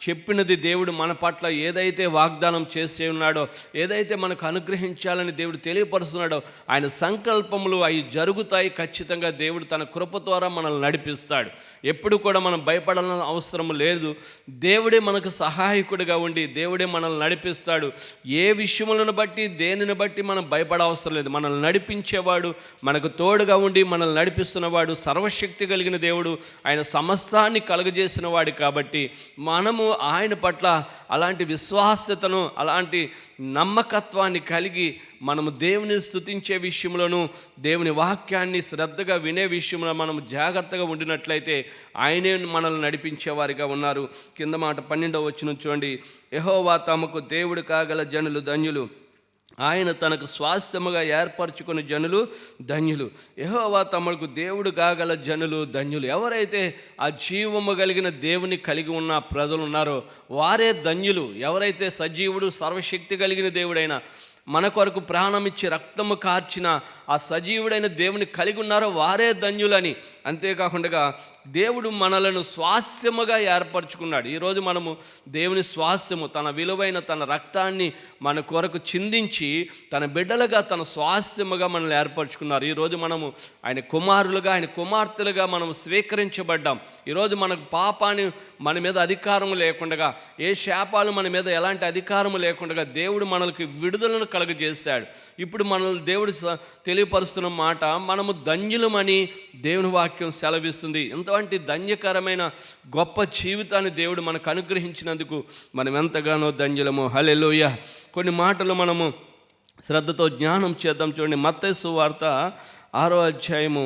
చెప్పినది, దేవుడు మన పట్ల ఏదైతే వాగ్దానం చేసి ఉన్నాడో, ఏదైతే మనకు అనుగ్రహించాలని దేవుడు తెలియపరుస్తున్నాడో ఆయన సంకల్పములు అవి జరుగుతాయి. ఖచ్చితంగా దేవుడు తన కృప ద్వారా మనల్ని నడిపిస్తాడు. ఎప్పుడు కూడా మనం భయపడాలని అవసరం లేదు. దేవుడే మనకు సహాయకుడిగా ఉండి దేవుడే మనల్ని నడిపిస్తాడు. ఏ విషయములను బట్టి, దేనిని బట్టి మనం భయపడవసరం లేదు. మనల్ని నడిపించేవాడు, మనకు తోడుగా ఉండి మనల్ని నడిపిస్తున్నవాడు సర్వశక్తి కలిగిన దేవుడు. ఆయన సమస్తాన్ని కలుగజేసిన వాడు. కాబట్టి మనము ఆయన పట్ల అలాంటి విశ్వాసతను, అలాంటి నమ్మకత్వాన్ని కలిగి మనము దేవుని స్తుతించే విషయంలోనూ, దేవుని వాక్యాన్ని శ్రద్ధగా వినే విషయంలో మనము జాగ్రత్తగా ఉండినట్లయితే ఆయనే మనల్ని నడిపించేవారిగా ఉన్నారు. కింద మాట 12వ వచనం చూడండి. యెహోవా తమకు దేవుడు కాగల జనులు ధన్యులు, ఆయన తనకు స్వాస్థ్యముగా ఏర్పరచుకుని జనులు ధన్యులు. యెహోవా తమకు దేవుడు కాగల జనులు ధన్యులు. ఎవరైతే ఆ జీవము కలిగిన దేవుని కలిగి ఉన్న ప్రజలు ఉన్నారో వారే ధన్యులు. ఎవరైతే సజీవుడు, సర్వశక్తి కలిగిన దేవుడైన, మన కొరకు ప్రాణమిచ్చి రక్తము కార్చిన ఆ సజీవుడైన దేవుని కలిగి ఉన్నారో వారే ధన్యులని. అంతేకాకుండా దేవుడు మనలను స్వాస్థ్యముగా ఏర్పరచుకున్నాడు. ఈరోజు మనము దేవుని స్వాస్థ్యము, తన విలువైన తన రక్తాన్ని మన కొరకు చిందించి తన బిడ్డలుగా, తన స్వాస్థ్యముగా మనల్ని ఏర్పరచుకున్నారు. ఈరోజు మనము ఆయన కుమారులుగా, ఆయన కుమార్తెలుగా మనం స్వీకరించబడ్డాం. ఈరోజు మనకు పాపాన్ని మన మీద అధికారం లేకుండా, ఏ శాపాలు మన మీద ఎలాంటి అధికారము లేకుండా దేవుడు మనకి విడుదలను కలుగజేశాడు. ఇప్పుడు మనల్ని దేవుడు తెలియపరుస్తున్న మాట, మనము ధన్యులమని దేవుని వాక్యం సెలవిస్తుంది. ఎంతవంటి ధన్యకరమైన గొప్ప జీవితాన్ని దేవుడు మనకు అనుగ్రహించినందుకు మనం ఎంతగానో ధన్యులము. హల్లెలూయా. కొన్ని మాటలు మనము శ్రద్ధతో జ్ఞానం చేద్దాం. చూడండి, మత్తయి సువార్త 6వ అధ్యాయము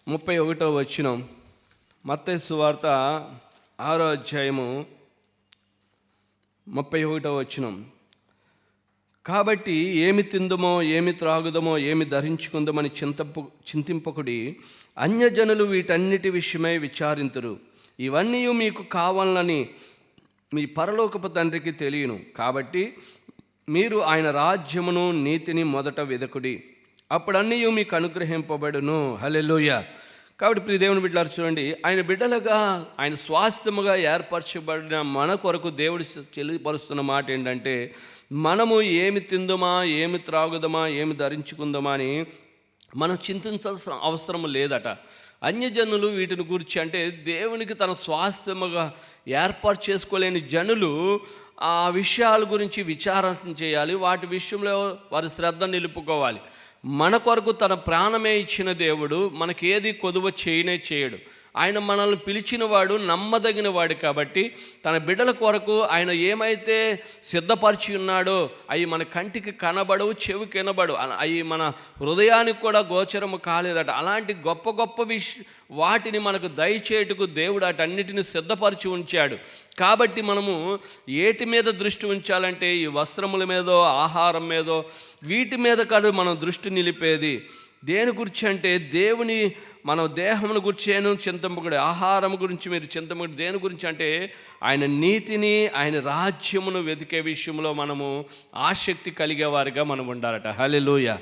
31వ వచనం. మత్తయి సువార్త 6వ అధ్యాయము 31వ వచనం. కాబట్టి ఏమి తిందుమో, ఏమి త్రాగుదమో, ఏమి ధరించుకుందామని చింతింపకుడి, అన్యజనులు వీటన్నిటి విషయమై విచారింతురు. ఇవన్నీ మీకు కావాలని మీ పరలోకపు తండ్రికి తెలియను. కాబట్టి మీరు ఆయన రాజ్యమును నీతిని మొదట వెదకుడి, అప్పుడు అన్నీ మీకు అనుగ్రహింపబడును. హల్లెలూయా. కాబట్టి ప్రియ దేవుని బిడ్డలారా, చూడండి, ఆయన బిడ్డలుగా, ఆయన స్వాస్థ్యముగా ఏర్పరచబడిన మన కొరకు దేవుడు తెలియపరుస్తున్న మాట ఏంటంటే, మనము ఏమి తిందుమా, ఏమి త్రాగుదమా, ఏమి ధరించుకుందామా అని మనం చింతించాల్సిన అవసరం లేదట. అన్యజనులు వీటిని గురించి, అంటే దేవునికి తన స్వాస్థ్యముగా ఏర్పాటు చేసుకోలేని జనులు ఆ విషయాల గురించి విచారణ చేయాలి, వాటి విషయంలో వారి శ్రద్ధ నిలుపుకోవాలి. మన కొరకు తన ప్రాణమే ఇచ్చిన దేవుడు మనకి ఏది కొదువ చేయడు. ఆయన మనల్ని పిలిచిన వాడు నమ్మదగిన వాడు. కాబట్టి తన బిడ్డల కొరకు ఆయన ఏమైతే సిద్ధపరిచి ఉన్నాడో అవి మన కంటికి కనబడవు, చెవికి వినబడు, అవి మన హృదయానికి కూడా గోచరము కాలేదట. అలాంటి గొప్ప గొప్ప వాటిని మనకు దయచేటుకు దేవుడు అటన్నిటిని సిద్ధపరిచి ఉంచాడు. కాబట్టి మనము ఏటి మీద దృష్టి ఉంచాలంటే ఈ వస్త్రముల మీదో, ఆహారం మీదో, వీటి మీద కాదు మనం దృష్టి నిలిపేది. దేని గురించి అంటే, దేవుని మన దేహమును గురించి చింతముకుడు, ఆహారం గురించి మీరు చింతముకుడు. దేని గురించి అంటే, ఆయన నీతిని, ఆయన రాజ్యమును వెతికే విషయంలో మనము ఆసక్తి కలిగేవారిగా మనం ఉండాలట. హల్లెలూయా.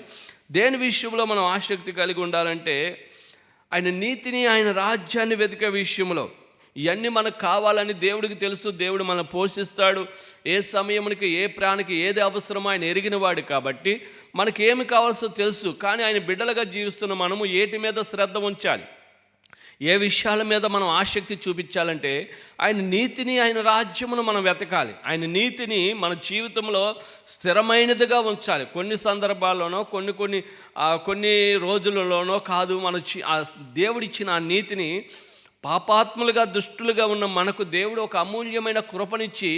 దేని విషయంలో మనం ఆసక్తి కలిగి ఉండాలంటే, ఆయన నీతిని, ఆయన రాజ్యాన్ని వెతికే విషయంలో. ఇవన్నీ మనకు కావాలని దేవుడికి తెలుసు. దేవుడు మనం పోషిస్తాడు. ఏ సమయానికి ఏ ప్రాణికి ఏది అవసరమో ఆయన ఎరిగినవాడు. కాబట్టి మనకి ఏమి కావాల్సో తెలుసు. కానీ ఆయన బిడ్డలుగా జీవిస్తున్న మనము ఏటి మీద శ్రద్ధ ఉంచాలి, ఏ విషయాల మీద మనం ఆసక్తి చూపించాలంటే, ఆయన నీతిని, ఆయన రాజ్యమును మనం వెతకాలి. ఆయన నీతిని మన జీవితంలో స్థిరమైనదిగా ఉంచాలి. కొన్ని సందర్భాల్లోనో, కొన్ని రోజులలోనో కాదు. దేవుడిచ్చిన ఆ నీతిని పాపాత్ములుగా, దుష్టులుగా ఉన్న మనకు దేవుడు ఒక అమూల్యమైన కృపనిచ్చి,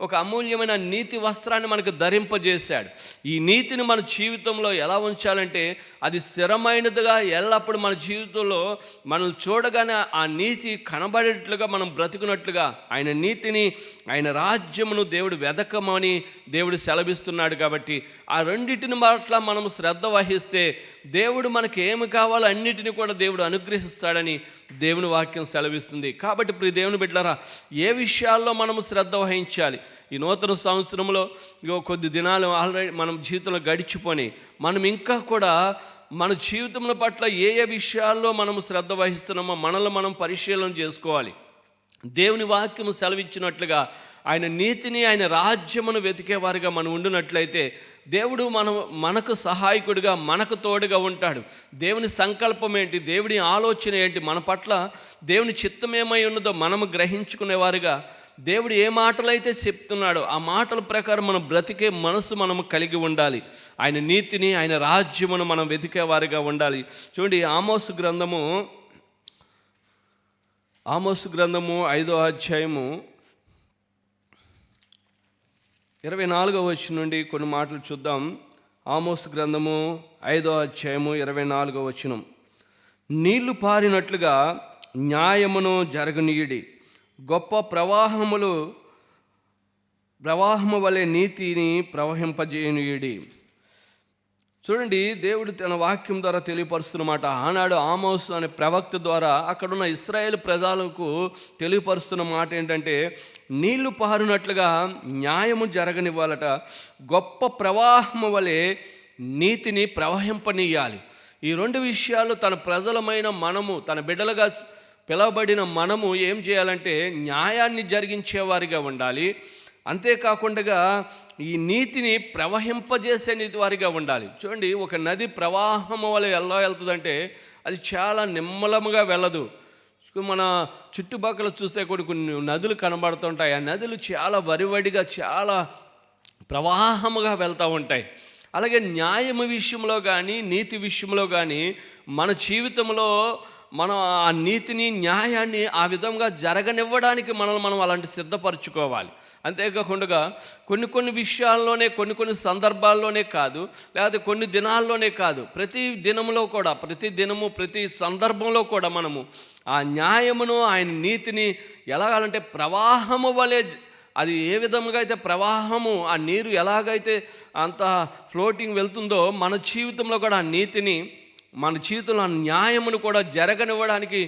ఒక అమూల్యమైన నీతి వస్త్రాన్ని మనకు ధరింపజేశాడు. ఈ నీతిని మన జీవితంలో ఎలా ఉంచాలంటే, అది స్థిరమైనదిగా ఎల్లప్పుడూ మన జీవితంలో మనం చూడగానే ఆ నీతి కనబడేట్లుగా మనం బ్రతుకున్నట్లుగా ఆయన నీతిని, ఆయన రాజ్యమును దేవుడు వెదకమని దేవుడు సెలవిస్తున్నాడు. కాబట్టి ఆ రెండింటిని పట్ల మనం శ్రద్ధ వహిస్తే దేవుడు మనకి ఏమి కావాలో అన్నిటిని కూడా దేవుడు అనుగ్రహిస్తాడని దేవుని వాక్యం సెలవిస్తుంది. కాబట్టి ప్రియ దేవుని బిడ్డలారా, ఏ విషయాల్లో మనము శ్రద్ధ వహించాలి? ఈ నూతన సంవత్సరంలో కొద్ది దినాలు ఆల్రెడీ మనం జీవితంలో గడిచిపోయి, మనం ఇంకా కూడా మన జీవితంలో పట్ల ఏ విషయాల్లో మనము శ్రద్ధ వహిస్తున్నామో మనల్ని మనం పరిశీలన చేసుకోవాలి. దేవుని వాక్యము సెలవిచ్చినట్లుగా ఆయన నీతిని, ఆయన రాజ్యమును వెతికేవారిగా మనం ఉండినట్లయితే దేవుడు మనకు సహాయకుడిగా, మనకు తోడుగా ఉంటాడు. దేవుని సంకల్పం ఏంటి, దేవుని ఆలోచన ఏంటి, మన పట్ల దేవుని చిత్తం ఏమై ఉన్నదో మనము గ్రహించుకునేవారుగా, దేవుడు ఏ మాటలైతే చెప్తున్నాడో ఆ మాటల ప్రకారం మనం బ్రతికే మనసు మనము కలిగి ఉండాలి. ఆయన నీతిని, ఆయన రాజ్యమును మనం వెతికేవారిగా ఉండాలి. చూడండి, ఆమోసు గ్రంథము 5వ అధ్యాయము 24వ వచనం నుండి కొన్ని మాటలు చూద్దాం. ఆమోసు గ్రంథము 5వ అధ్యాయము 24వ వచనం. నీళ్లు పారినట్లుగా న్యాయమును జరగనీయుడి, గొప్ప ప్రవాహము వలె నీతిని ప్రవహింపజేయనీయుడి. చూడండి, దేవుడు తన వాక్యం ద్వారా తెలియపరుస్తున్నమాట. ఆనాడు ఆమోసు అనే ప్రవక్త ద్వారా అక్కడున్న ఇశ్రాయేలు ప్రజలకు తెలియపరుస్తున్న మాట ఏంటంటే, నీళ్లు పారునట్లుగా న్యాయము జరగనివ్వాలట, గొప్ప ప్రవాహము వలె నీతిని ప్రవహింపనీయాలి. ఈ రెండు విషయాలు తన ప్రజలమైన మనము, తన బిడ్డలుగా పిలవబడిన మనము ఏం చేయాలంటే న్యాయాన్ని జరిగించేవారిగా ఉండాలి. అంతేకాకుండా ఈ నీతిని ప్రవహింపజేసే నీతి వారిగా ఉండాలి. చూడండి, ఒక నది ప్రవాహం వల్ల ఎలా వెళ్తుందంటే అది చాలా నిమ్మలముగా వెళ్ళదు. మన చుట్టుపక్కల చూస్తే కొన్ని నదులు కనబడుతుంటాయి. ఆ నదులు చాలా వరివడిగా, చాలా ప్రవాహముగా వెళ్తూ ఉంటాయి. అలాగే న్యాయము విషయంలో కానీ, నీతి విషయంలో కానీ మన జీవితంలో మనం ఆ నీతిని, న్యాయాన్ని ఆ విధంగా జరగనివ్వడానికి మనల్ని మనం అలాంటి సిద్ధపరచుకోవాలి. అంతేకాకుండా కొన్ని విషయాల్లోనే, కొన్ని సందర్భాల్లోనే కాదు, లేకపోతే కొన్ని దినాల్లోనే కాదు, ప్రతి దినంలో కూడా, ప్రతి దినము ప్రతి సందర్భంలో కూడా మనము ఆ న్యాయమును, ఆయన నీతిని ఎలాగంటే ప్రవాహము వలె, అది ఏ విధంగా అయితే ప్రవాహము, ఆ నీరు ఎలాగైతే అంత ఫ్లోటింగ్ వెళ్తుందో, మన జీవితంలో కూడా ఆ నీతిని, మన జీవితంలో ఆ న్యాయమును కూడా జరగనివ్వడానికి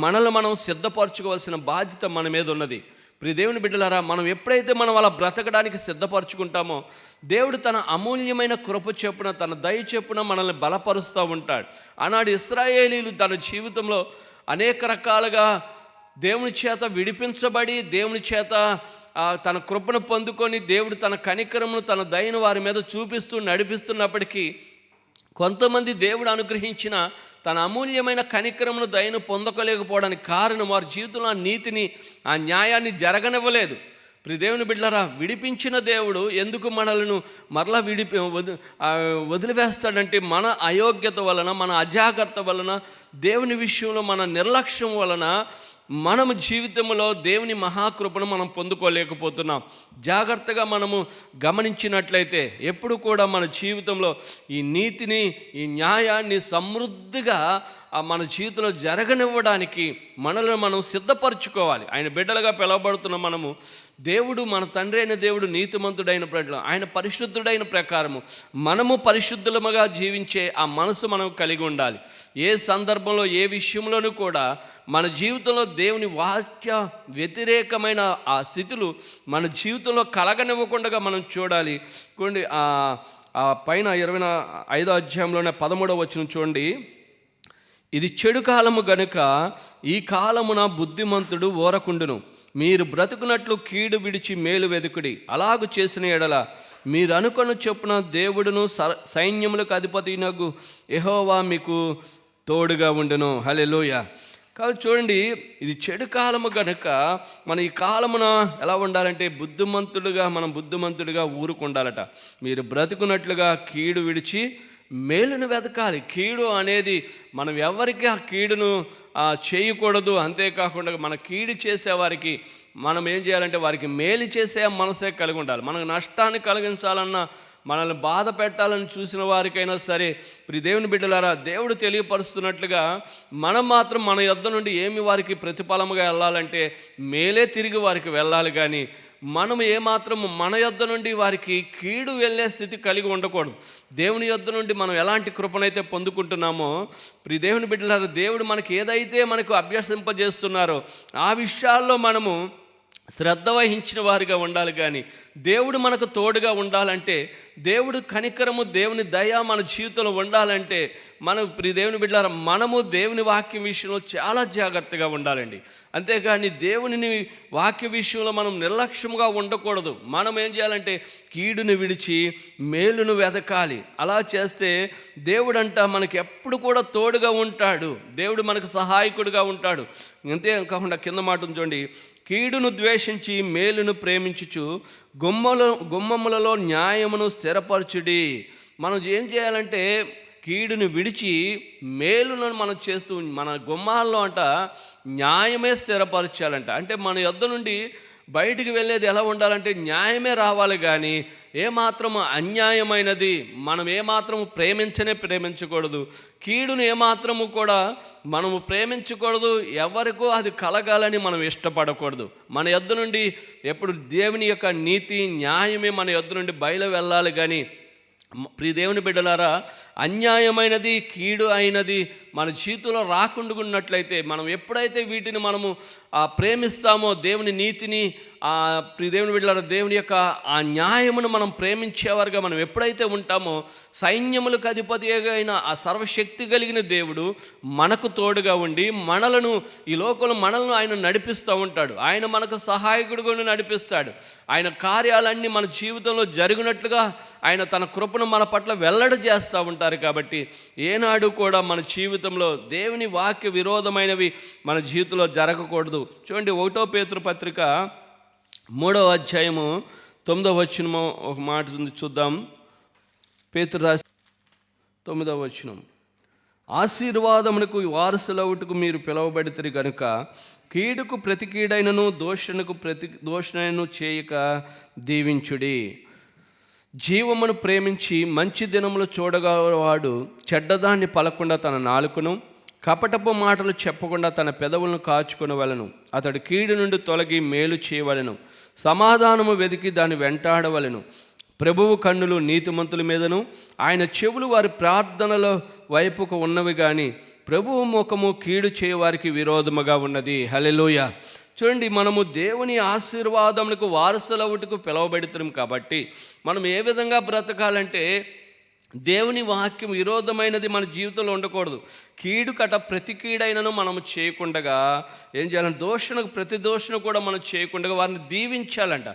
మనల్ని మనం సిద్ధపరచుకోవాల్సిన బాధ్యత మన మీద ఉన్నది. ప్రియ దేవుని బిడ్డలారా, మనం ఎప్పుడైతే మనం అలా బ్రతకడానికి సిద్ధపరచుకుంటామో, దేవుడు తన అమూల్యమైన కృప చెప్పున, తన దయ చెప్పున మనల్ని బలపరుస్తూ ఉంటాడు. ఆనాడు ఇశ్రాయేలీలు తన జీవితంలో అనేక రకాలుగా దేవుని చేత విడిపించబడి, దేవుని చేత తన కృపను పొందుకొని, దేవుడు తన కనికరమును, తన దయను వారి మీద చూపిస్తూ నడిపిస్తున్నప్పటికీ, కొంతమంది దేవుడు అనుగ్రహించిన తన అమూల్యమైన కనికరమును, దయను పొందకలేకపోవడానికి కారణం వారి జీవితంలో ఆ నీతిని, ఆ న్యాయాన్ని జరగనివ్వలేదు. ప్రియ దేవుని బిడ్డలారా, విడిపించిన దేవుడు ఎందుకు మనలను మరలా వదిలివేస్తాడంటే, మన అయోగ్యత వలన, మన అజాగ్రత్త వలన, దేవుని విషయంలో మన నిర్లక్ష్యం వలన మనము జీవితంలో దేవుని మహాకృపను మనం పొందుకోలేకపోతున్నాం. జాగ్రత్తగా మనము గమనించినట్లయితే ఎప్పుడు కూడా మన జీవితంలో ఈ నీతిని, ఈ న్యాయాన్ని సమృద్ధిగా మన జీవితంలో జరగనివ్వడానికి మనల్ని మనం సిద్ధపరచుకోవాలి. ఆయన బిడ్డలుగా పిలువబడుతున్న మనము, దేవుడు, మన తండ్రి అయిన దేవుడు నీతిమంతుడైన ప్రజలు, ఆయన పరిశుద్ధుడైన ప్రకారము మనము పరిశుద్ధులముగా జీవించే ఆ మనసు మనం కలిగి ఉండాలి. ఏ సందర్భంలో, ఏ విషయంలోనూ కూడా మన జీవితంలో దేవుని వాక్య వ్యతిరేకమైన ఆ స్థితులు మన జీవితంలో కలగనివ్వకుండా మనం చూడాలి. చూడండి, ఆ పైన 25వ అధ్యాయంలోనే 13వ వచనం చూడండి. ఇది చెడు కాలము గనుక ఈ కాలమున బుద్ధిమంతుడు ఓరకుండును. మీరు బ్రతుకున్నట్లు కీడు విడిచి మేలు వెదుకుడి. అలాగు చేసిన ఎడల మీరు అనుకొని చొప్పున దేవుడును సైన్యములకు అధిపతినగు యెహోవా మీకు తోడుగా ఉండును. హల్లెలూయా. కాబట్టి చూడండి, ఇది చెడు కాలము గనుక మన ఈ కాలమున ఎలా ఉండాలంటే మనం బుద్ధిమంతుడిగా ఊరుకుండాలట. మీరు బ్రతుకున్నట్లుగా కీడు విడిచి మేలును వెతకాలి. కీడు అనేది మనం ఎవరికి ఆ కీడును చేయకూడదు. అంతేకాకుండా మన కీడు చేసేవారికి మనం ఏం చేయాలంటే వారికి మేలు చేసే మనసే కలిగి ఉండాలి. మనకు నష్టాన్ని కలిగించాలన్నా, మనల్ని బాధ పెట్టాలని చూసిన వారికైనా సరే, ప్రియ దేవుని బిడ్డలారా, దేవుడు తెలియపరుస్తున్నట్లుగా మనం మాత్రం మన యొద్ద నుండి ఏమి వారికి ప్రతిఫలముగా వెళ్ళాలంటే మేలే తిరిగి వారికి వెళ్ళాలి. కానీ మనం ఏమాత్రము మన యొద్ద నుండి వారికి కీడు వెళ్ళే స్థితి కలిగి ఉండకూడదు. దేవుని యొద్ద నుండి మనం ఎలాంటి కృపనైతే పొందుకుంటున్నామో, ప్రియ దేవుని బిడ్డలారా, దేవుడు మనకి ఏదైతే మనకు అభ్యసింపజేస్తున్నారో ఆ విషయాల్లో మనము శ్రద్ధ వహించిన వారిగా ఉండాలి. కానీ దేవుడు మనకు తోడుగా ఉండాలంటే, దేవుడు కనికరము, దేవుని దయ మన జీవితంలో ఉండాలంటే, మనం ప్రియ దేవుని బిడ్డలారా, మనము దేవుని వాక్యం విషయంలో చాలా జాగ్రత్తగా ఉండాలండి. అంతేగాని దేవుని వాక్య విషయంలో మనం నిర్లక్ష్యంగా ఉండకూడదు. మనం ఏం చేయాలంటే కీడును విడిచి మేలును వెతకాలి. అలా చేస్తే దేవుడంట మనకి ఎప్పుడు కూడా తోడుగా ఉంటాడు. దేవుడు మనకు సహాయకుడిగా ఉంటాడు. అంతేకాకుండా కింద మాట చూడండి, కీడును ద్వేషించి మేలును ప్రేమించుచు గుమ్మములలో న్యాయమును స్థిరపరచుడి. మనం ఏం చేయాలంటే కీడును విడిచి మేలును మనం చేస్తూ మన గుమ్మాల్లో అంట న్యాయమే స్థిరపరచాలంట. అంటే మన యొద్ద నుండి బయటికి వెళ్ళేది ఎలా ఉండాలంటే న్యాయమే రావాలి. కానీ ఏమాత్రము అన్యాయమైనది మనం ఏమాత్రము ప్రేమించకూడదు. కీడును ఏమాత్రము కూడా మనము ప్రేమించకూడదు. ఎవరికో అది కలగాలని మనం ఇష్టపడకూడదు. మన యొద్ద నుండి ఎప్పుడు దేవుని యొక్క నీతి, న్యాయమే మన యొద్ద నుండి బయలు వెళ్ళాలి. కానీ ప్రియ దేవుని బిడ్డలారా, అన్యాయమైనది, కీడు అయినది మన జీవితంలో రాకుండా ఉన్నట్లయితే, మనం ఎప్పుడైతే వీటిని మనము ప్రేమిస్తామో, దేవుని నీతిని, ప్రియ దేవుని బిడ్డలారా, దేవుని యొక్క ఆ న్యాయమును మనం ప్రేమించేవారుగా మనం ఎప్పుడైతే ఉంటామో, సైన్యములకు అధిపతి అయిన ఆ సర్వశక్తి కలిగిన దేవుడు మనకు తోడుగా ఉండి మనలను, ఈ లోకంలో మనల్ని ఆయన నడిపిస్తూ ఉంటాడు. ఆయన మనకు సహాయకుడుగా నడిపిస్తాడు. ఆయన కార్యాలన్నీ మన జీవితంలో జరిగినట్లుగా ఆయన తన కృపను మన పట్ల వెల్లడి చేస్తూ ఉంటారు. కాబట్టి ఏనాడు కూడా మన జీవితంలో దేవుని వాక్య విరోధమైనవి మన జీవితంలో జరగకూడదు. చూడండి, 1 పేతురు పత్రిక 3వ అధ్యాయము 9వ వచనము ఒక మాట ఉంది, చూద్దాం. పేతురు రాసి 9వ వచనం, ఆశీర్వాదమునకు వారసులవుటకు మీరు పిలువబడితే గనుక కీడుకు ప్రతి కీడైనను దోషణకు ప్రతి దోషణను చేయక దీవించుడి. జీవమును ప్రేమించి మంచి దినములు చూడగలవాడు చెడ్డదాన్ని పలకుండా తన నాలుకను, కపటపు మాటలు చెప్పకుండా తన పెదవులను కాచుకొనవలెను. అతడు కీడు నుండి తొలగి మేలు చేయవలెను, సమాధానము వెతికి దాన్ని వెంటాడవలెను. ప్రభువు కన్నులు నీతిమంతుల మీదను, ఆయన చెవులు వారి ప్రార్థనల వైపుకు ఉన్నవి కానీ ప్రభువు ముఖము కీడు చేయవారికి విరోధముగా ఉన్నది. హల్లెలూయా. చూడండి, మనము దేవుని ఆశీర్వాదములకు వారసులవుటకు పిలువబడుతున్నాం కాబట్టి మనం ఏ విధంగా బ్రతకాలంటే దేవుని వాక్యం విరోధమైనది మన జీవితంలో ఉండకూడదు. కీడు కట ప్రతి కీడైనను మనము చేయకుండగా ఏం చేయాలంటే దోషణకు ప్రతి దోషణ కూడా మనం చేయకుండగా వారిని దీవించాలంట.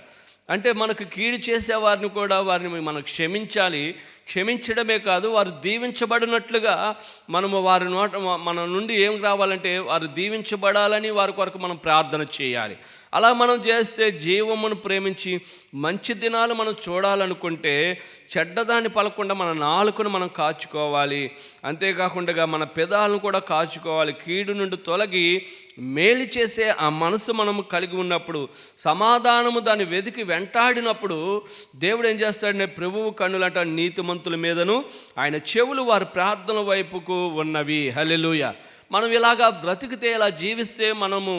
అంటే మనకు కీడు చేసే వారిని కూడా వారిని మనం క్షమించాలి. క్షమించడమే కాదు, వారు దీవించబడినట్లుగా మనము వారి మన నుండి ఏం రావాలంటే వారు దీవించబడాలని వారి కొరకు మనం ప్రార్థన చేయాలి. అలా మనం చేస్తే జీవమును ప్రేమించి మంచి దినాలు మనం చూడాలనుకుంటే చెడ్డదాన్ని పలకుండా మన నాలుకను మనం కాచుకోవాలి. అంతేకాకుండా మన పెదాలను కూడా కాచుకోవాలి. కీడు నుండి తొలగి మేలు చేసే ఆ మనసు మనము కలిగి ఉన్నప్పుడు, సమాధానము దాన్ని వెతికి వెంటాడినప్పుడు దేవుడు ఏం చేస్తాడంటే ప్రభువు కన్నులంట నీతిమంతుల మీదను, ఆయన చెవులు వారి ప్రార్థన వైపుకు ఉన్నవి. హల్లెలూయా. మనం ఇలాగా బ్రతికితే, ఇలా జీవిస్తే, మనము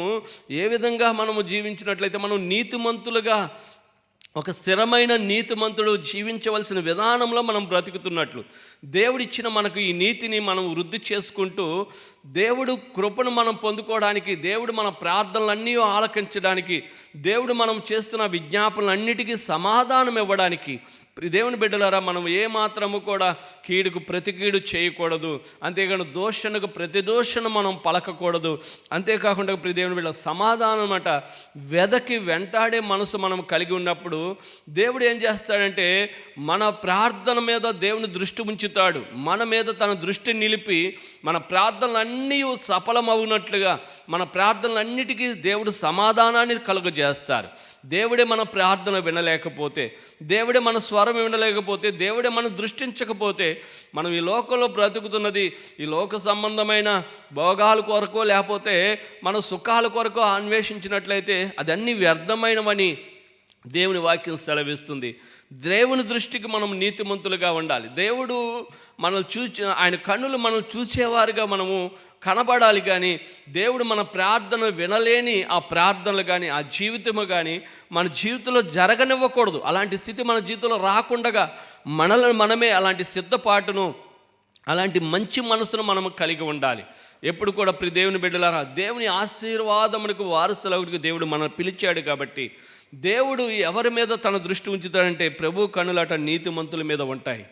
ఏ విధంగా మనము జీవించినట్లయితే మనం నీతిమంతులుగా ఒక స్థిరమైన నీతిమంతుడు జీవించవలసిన విధానంలో మనం బ్రతుకుతున్నట్లు దేవుడిచ్చిన మనకు ఈ నీతిని మనం వృద్ధి చేసుకుంటూ దేవుడు కృపను మనం పొందుకోవడానికి, దేవుడు మన ప్రార్థనలన్నీ ఆలకించడానికి, దేవుడు మనం చేస్తున్న విజ్ఞాపనలన్నిటికీ సమాధానం ఇవ్వడానికి, దేవుని బిడ్డలారా, మనం ఏ మాత్రము కూడా కీడుకు ప్రతి కీడు చేయకూడదు. అంతేకాదు దోషణకు ప్రతి దోషణ మనం పలకకూడదు. అంతేకాకుండా దేవుని బిడ్డ సమాధానం అట వెదకి వెంటాడే మనసు మనం కలిగి ఉన్నప్పుడు దేవుడు ఏం చేస్తాడంటే మన ప్రార్థన మీద దేవుని దృష్టి ఉంచుతాడు. మన మీద తన దృష్టి నిలిపి మన ప్రార్థనలన్నీ సఫలమవునట్లుగా, మన ప్రార్థనలన్నిటికీ దేవుడు సమాధానాన్ని కలుగజేస్తారు. దేవుడే మన ప్రార్థన వినలేకపోతే, దేవుడే మన స్వరం వినలేకపోతే, దేవుడే మనం దృష్టించకపోతే, మనం ఈ లోకంలో బ్రతుకుతున్నది ఈ లోక సంబంధమైన భోగాల కొరకో లేకపోతే మన సుఖాల కొరకో అన్వేషించినట్లయితే అదన్నీ వ్యర్థమైనవని దేవుని వాక్యం సెలవిస్తుంది. దేవుని దృష్టికి మనం నీతిమంతులుగా ఉండాలి. దేవుడు మనం ఆయన కన్నులు మనం చూసేవారుగా మనము కనబడాలి. కానీ దేవుడు మన ప్రార్థన వినలేని ఆ ప్రార్థనలు కానీ ఆ జీవితము కానీ మన జీవితంలో జరగనివ్వకూడదు. అలాంటి స్థితి మన జీవితంలో రాకుండా మనమే అలాంటి సిద్ధపాటును, అలాంటి మంచి మనసును మనము కలిగి ఉండాలి. ఎప్పుడు కూడా దేవుని బిడ్డలారా, దేవుని ఆశీర్వాదమునకు వారసులకు దేవుడు మనల్ని పిలిచాడు కాబట్టి దేవుడు ఎవరి మీద తన దృష్టి ఉంచుతాడంటే ప్రభు కన్నులట నీతిమంతుల మీద ఉంటాయి.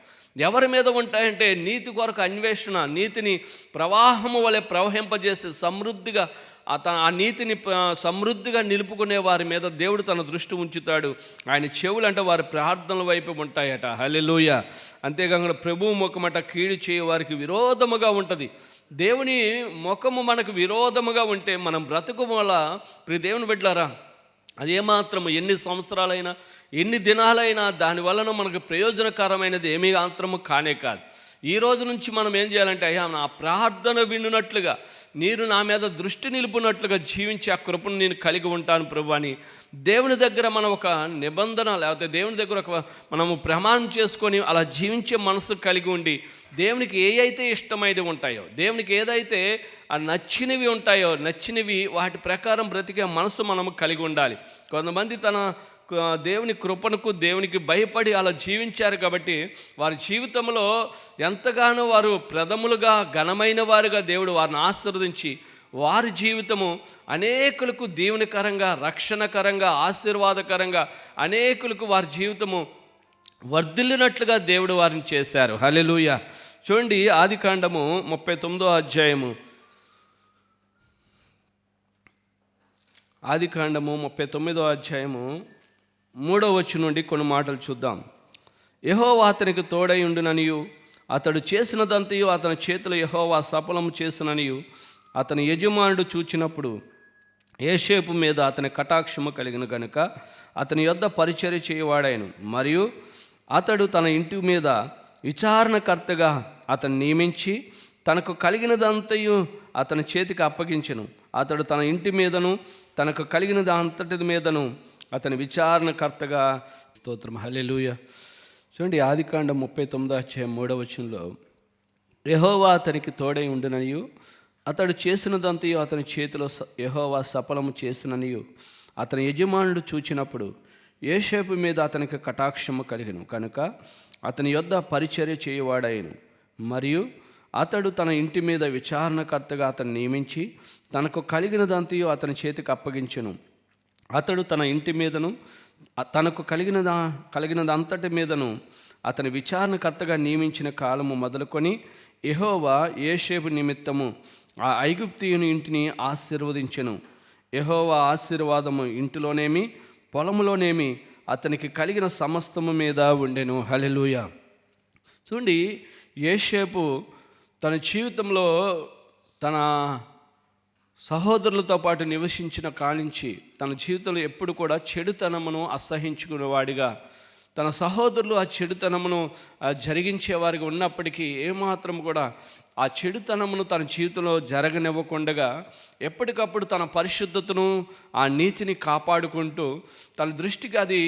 ఎవరి మీద ఉంటాయంటే నీతి కొరకు అన్వేషణ, నీతిని ప్రవాహము వలె ప్రవహింపజేసి సమృద్ధిగా ఆ నీతిని సమృద్ధిగా నిలుపుకునే వారి మీద దేవుడు తన దృష్టి ఉంచుతాడు. ఆయన చెవులు అంటే వారి ప్రార్థనల వైపు ఉంటాయట. హల్లెలూయా. అంతేకాకుండా ప్రభువు ముఖమట కీడు చేయ వారికి విరోధముగా ఉంటుంది. దేవుని ముఖము మనకు విరోధముగా ఉంటే మనం బ్రతుకు వల్ల దేవుని బిడ్డలారా, అదేమాత్రము ఎన్ని సంవత్సరాలైనా ఎన్ని దినాలైనా దాని వలన మనకు ప్రయోజనకరమైనది ఏమీ మాత్రము కానే కాదు. ఈ రోజు నుంచి మనం ఏం చేయాలంటే, అయ్యా నా ప్రార్థన వినున్నట్లుగా, నీరు నా మీద దృష్టి నిలుపునట్లుగా జీవించి ఆ కృపను నేను కలిగి ఉంటాను ప్రభు అని దేవుని దగ్గర మనం ఒక నిబంధన లేకపోతే దేవుని దగ్గర ఒక మనము ప్రమాణం చేసుకొని అలా జీవించే మనసు కలిగి ఉండి దేవునికి ఏ అయితే ఇష్టమైనవి ఉంటాయో, దేవునికి ఏదైతే నచ్చినవి ఉంటాయో, నచ్చినవి వాటి ప్రకారం బ్రతికే మనసు మనము కలిగి ఉండాలి. కొంతమంది తన దేవుని కృపణకు, దేవునికి భయపడి అలా జీవించారు కాబట్టి వారి జీవితంలో ఎంతగానో వారు ప్రథములుగా ఘనమైన వారుగా దేవుడు వారిని ఆశీర్వదించి వారి జీవితము అనేకులకు దీవెనకరంగా, రక్షణకరంగా, ఆశీర్వాదకరంగా అనేకులకు వారి జీవితము వర్ధిల్లినట్లుగా దేవుడు వారిని చేశారు. హల్లెలూయా. చూడండి, ఆదికాండము 39వ అధ్యాయము, ఆదికాండము 39వ అధ్యాయము 3వ వచనం నుండి కొన్ని మాటలు చూద్దాం. యెహోవా అతనికి తోడై ఉండుననియు, అతడు చేసినదంతయు అతని చేతులు యెహోవా సఫలము చేసుననియు అతని యజమానుడు చూచినప్పుడు యోసేపు మీద అతని కటాక్షము కలిగిన గనుక అతని యొద్ద పరిచర్య చేయవాడాయను. మరియు అతడు తన ఇంటి మీద విచారణకర్తగా అతను నియమించి తనకు కలిగినదంతయు అతని చేతికి అప్పగించెను. అతడు తన ఇంటి మీదను తనకు కలిగినది అంతటి మీదను అతని విచారణకర్తగా స్తోత్రం. హల్లెలూయా. చూడండి, ఆదికాండం 39:3 యెహోవా అతనికి తోడై ఉండుననియు అతడు చేసినదంతయు అతని చేతిలో యెహోవా సఫలము చేసిననియు అతని యజమానుడు చూచినప్పుడు యోసేపు మీద అతనికి కటాక్షము కలిగెను కనుక అతని యొద్ద పరిచర్య చేయువాడాయెను. మరియు అతడు తన ఇంటి మీద విచారణకర్తగా అతను నియమించి తనకు కలిగినదంతయు అతని చేతికి అప్పగించెను. అతడు తన ఇంటి మీదను తనకు కలిగినదంతటి మీదను అతని విచారణకర్తగా నియమించిన కాలము మొదలుకొని యెహోవా యోసేపు నిమిత్తము ఆ ఐగుప్తీయుని ఇంటిని ఆశీర్వదించెను. యెహోవా ఆశీర్వాదము ఇంటిలోనేమి పొలములోనేమి అతనికి కలిగిన సమస్తము మీద ఉండెను. హల్లెలూయా. చూడండి, యోసేపు తన జీవితంలో తన సహోదరులతో పాటు నివసించిన కానించి తన జీవితంలో ఎప్పుడు కూడా చెడుతనమును అసహించుకునేవాడిగా, తన సహోదరులు ఆ చెడుతనమును జరిగించేవారిగా ఉన్నప్పటికీ ఏమాత్రం కూడా ఆ చెడుతనమును తన జీవితంలో జరగనివ్వకుండగా ఎప్పటికప్పుడు తన పరిశుద్ధతను ఆ నీతిని కాపాడుకుంటూ తన దృష్టికి అది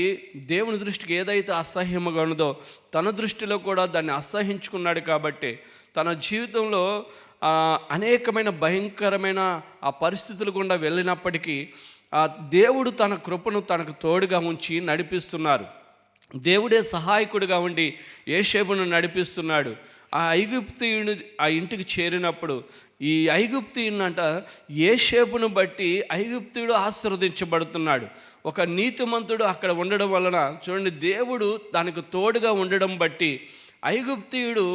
దేవుని దృష్టికి ఏదైతే అసహ్యముగా ఉన్నదో తన దృష్టిలో కూడా దాన్ని అసహించుకున్నాడు. కాబట్టి తన జీవితంలో అనేకమైన భయంకరమైన ఆ పరిస్థితులు గుండా వెళ్ళినప్పటికీ ఆ దేవుడు తన కృపను తనకు తోడుగా ఉంచి నడిపిస్తున్నారు. దేవుడే సహాయకుడిగా ఉండి యోసేపును నడిపిస్తున్నాడు. ఆ ఐగుప్తీయుని ఆ ఇంటికి చేరినప్పుడు ఈ ఐగుప్తీయునంట యోసేపును బట్టి ఐగుప్తీయుడు ఆశీర్వదించబడుతున్నాడు. ఒక నీతిమంతుడు అక్కడ ఉండడం వలన చూడండి, దేవుడు దానికి తోడుగా ఉండడం బట్టి ఐగుప్తీయుడు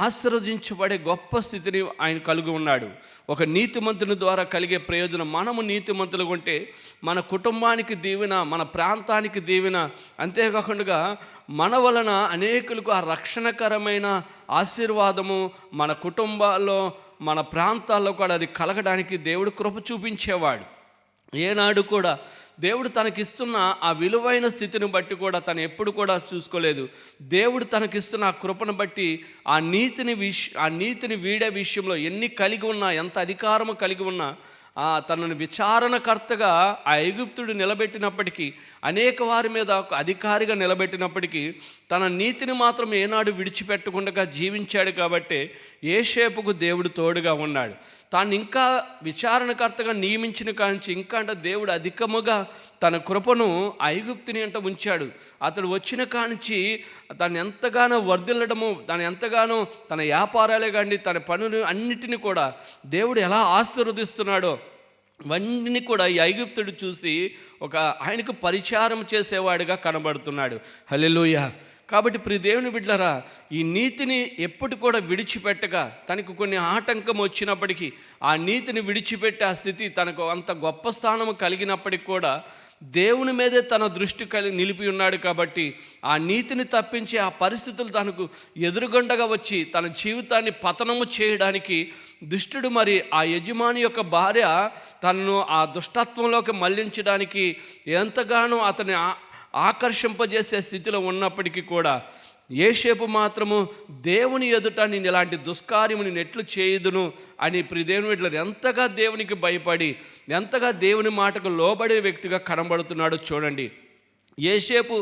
ఆశీర్వదించబడే గొప్ప స్థితిని ఆయన కలిగి ఉన్నాడు. ఒక నీతిమంతుని ద్వారా కలిగే ప్రయోజనం, మనము నీతిమంతులుగా ఉంటే మన కుటుంబానికి దీవెన, మన ప్రాంతానికి దీవెన, అంతేకాకుండా మన వలన అనేకులకు ఆ రక్షణకరమైన ఆశీర్వాదము మన కుటుంబాల్లో మన ప్రాంతాల్లో కూడా అది కలగడానికి దేవుడు కృప చూపించేవాడు. ఏనాడు కూడా దేవుడు తనకిస్తున్న ఆ విలువైన స్థితిని బట్టి కూడా తను ఎప్పుడు కూడా చూసుకోలేదు. దేవుడు తనకిస్తున్న ఆ కృపను బట్టి ఆ నీతిని వీడే విషయంలో ఎన్ని కలిగి ఉన్నా, ఎంత అధికారము కలిగి ఉన్నా తనను విచారణకర్తగా ఆ ఐగుప్తుడు నిలబెట్టినప్పటికీ, అనేక వారి మీద ఒక అధికారిగా నిలబెట్టినప్పటికీ తన నీతిని మాత్రం ఏనాడు విడిచిపెట్టకుండా జీవించాడు. కాబట్టి యోసేపుకు దేవుడు తోడుగా ఉన్నాడు. తాను ఇంకా విచారణకర్తగా నియమించిన కాంచి ఇంకా అంటే దేవుడు అధికముగా తన కృపను ఐగుప్తుని అంట ఉంచాడు. అతడు వచ్చిన కాంచి తను ఎంతగానో వర్ధిల్లడము, తను ఎంతగానో తన వ్యాపారాలే కానీ తన పనులు అన్నిటినీ కూడా దేవుడు ఎలా ఆశీర్వదిస్తున్నాడో అవన్నీ కూడా ఈ ఐగుప్తుడు చూసి ఆయనకు పరిచారం చేసేవాడిగా కనబడుతున్నాడు. హల్లెలూయా. కాబట్టి ప్రియ దేవుని బిడ్డలారా, ఈ నీతిని ఎప్పుడు కూడా విడిచిపెట్టగా తనకు కొన్ని ఆటంకం వచ్చినప్పటికీ ఆ నీతిని విడిచిపెట్టే ఆ స్థితి తనకు అంత గొప్ప స్థానము కలిగినప్పటికీ కూడా దేవుని మీదే తన దృష్టి నిలిపి ఉన్నాడు. కాబట్టి ఆ నీతిని తప్పించి ఆ పరిస్థితులు తనకు ఎదురుగుండగా వచ్చి తన జీవితాన్ని పతనము చేయడానికి దుష్టుడు మరి ఆ యజమాని యొక్క భార్య తనను ఆ దుష్టత్వంలోకి మళ్లించడానికి ఎంతగానో అతని ఆకర్షింపజేసే స్థితిలో ఉన్నప్పటికీ కూడా యోసేపు మాత్రము దేవుని ఎదుట నేను ఇలాంటి దుష్కార్యము నేను ఎట్లు చేయదును అని దేవుని బిడ్డలు ఎంతగా దేవునికి భయపడి ఎంతగా దేవుని మాటకు లోబడే వ్యక్తిగా కనబడుతున్నాడో చూడండి. యోసేపు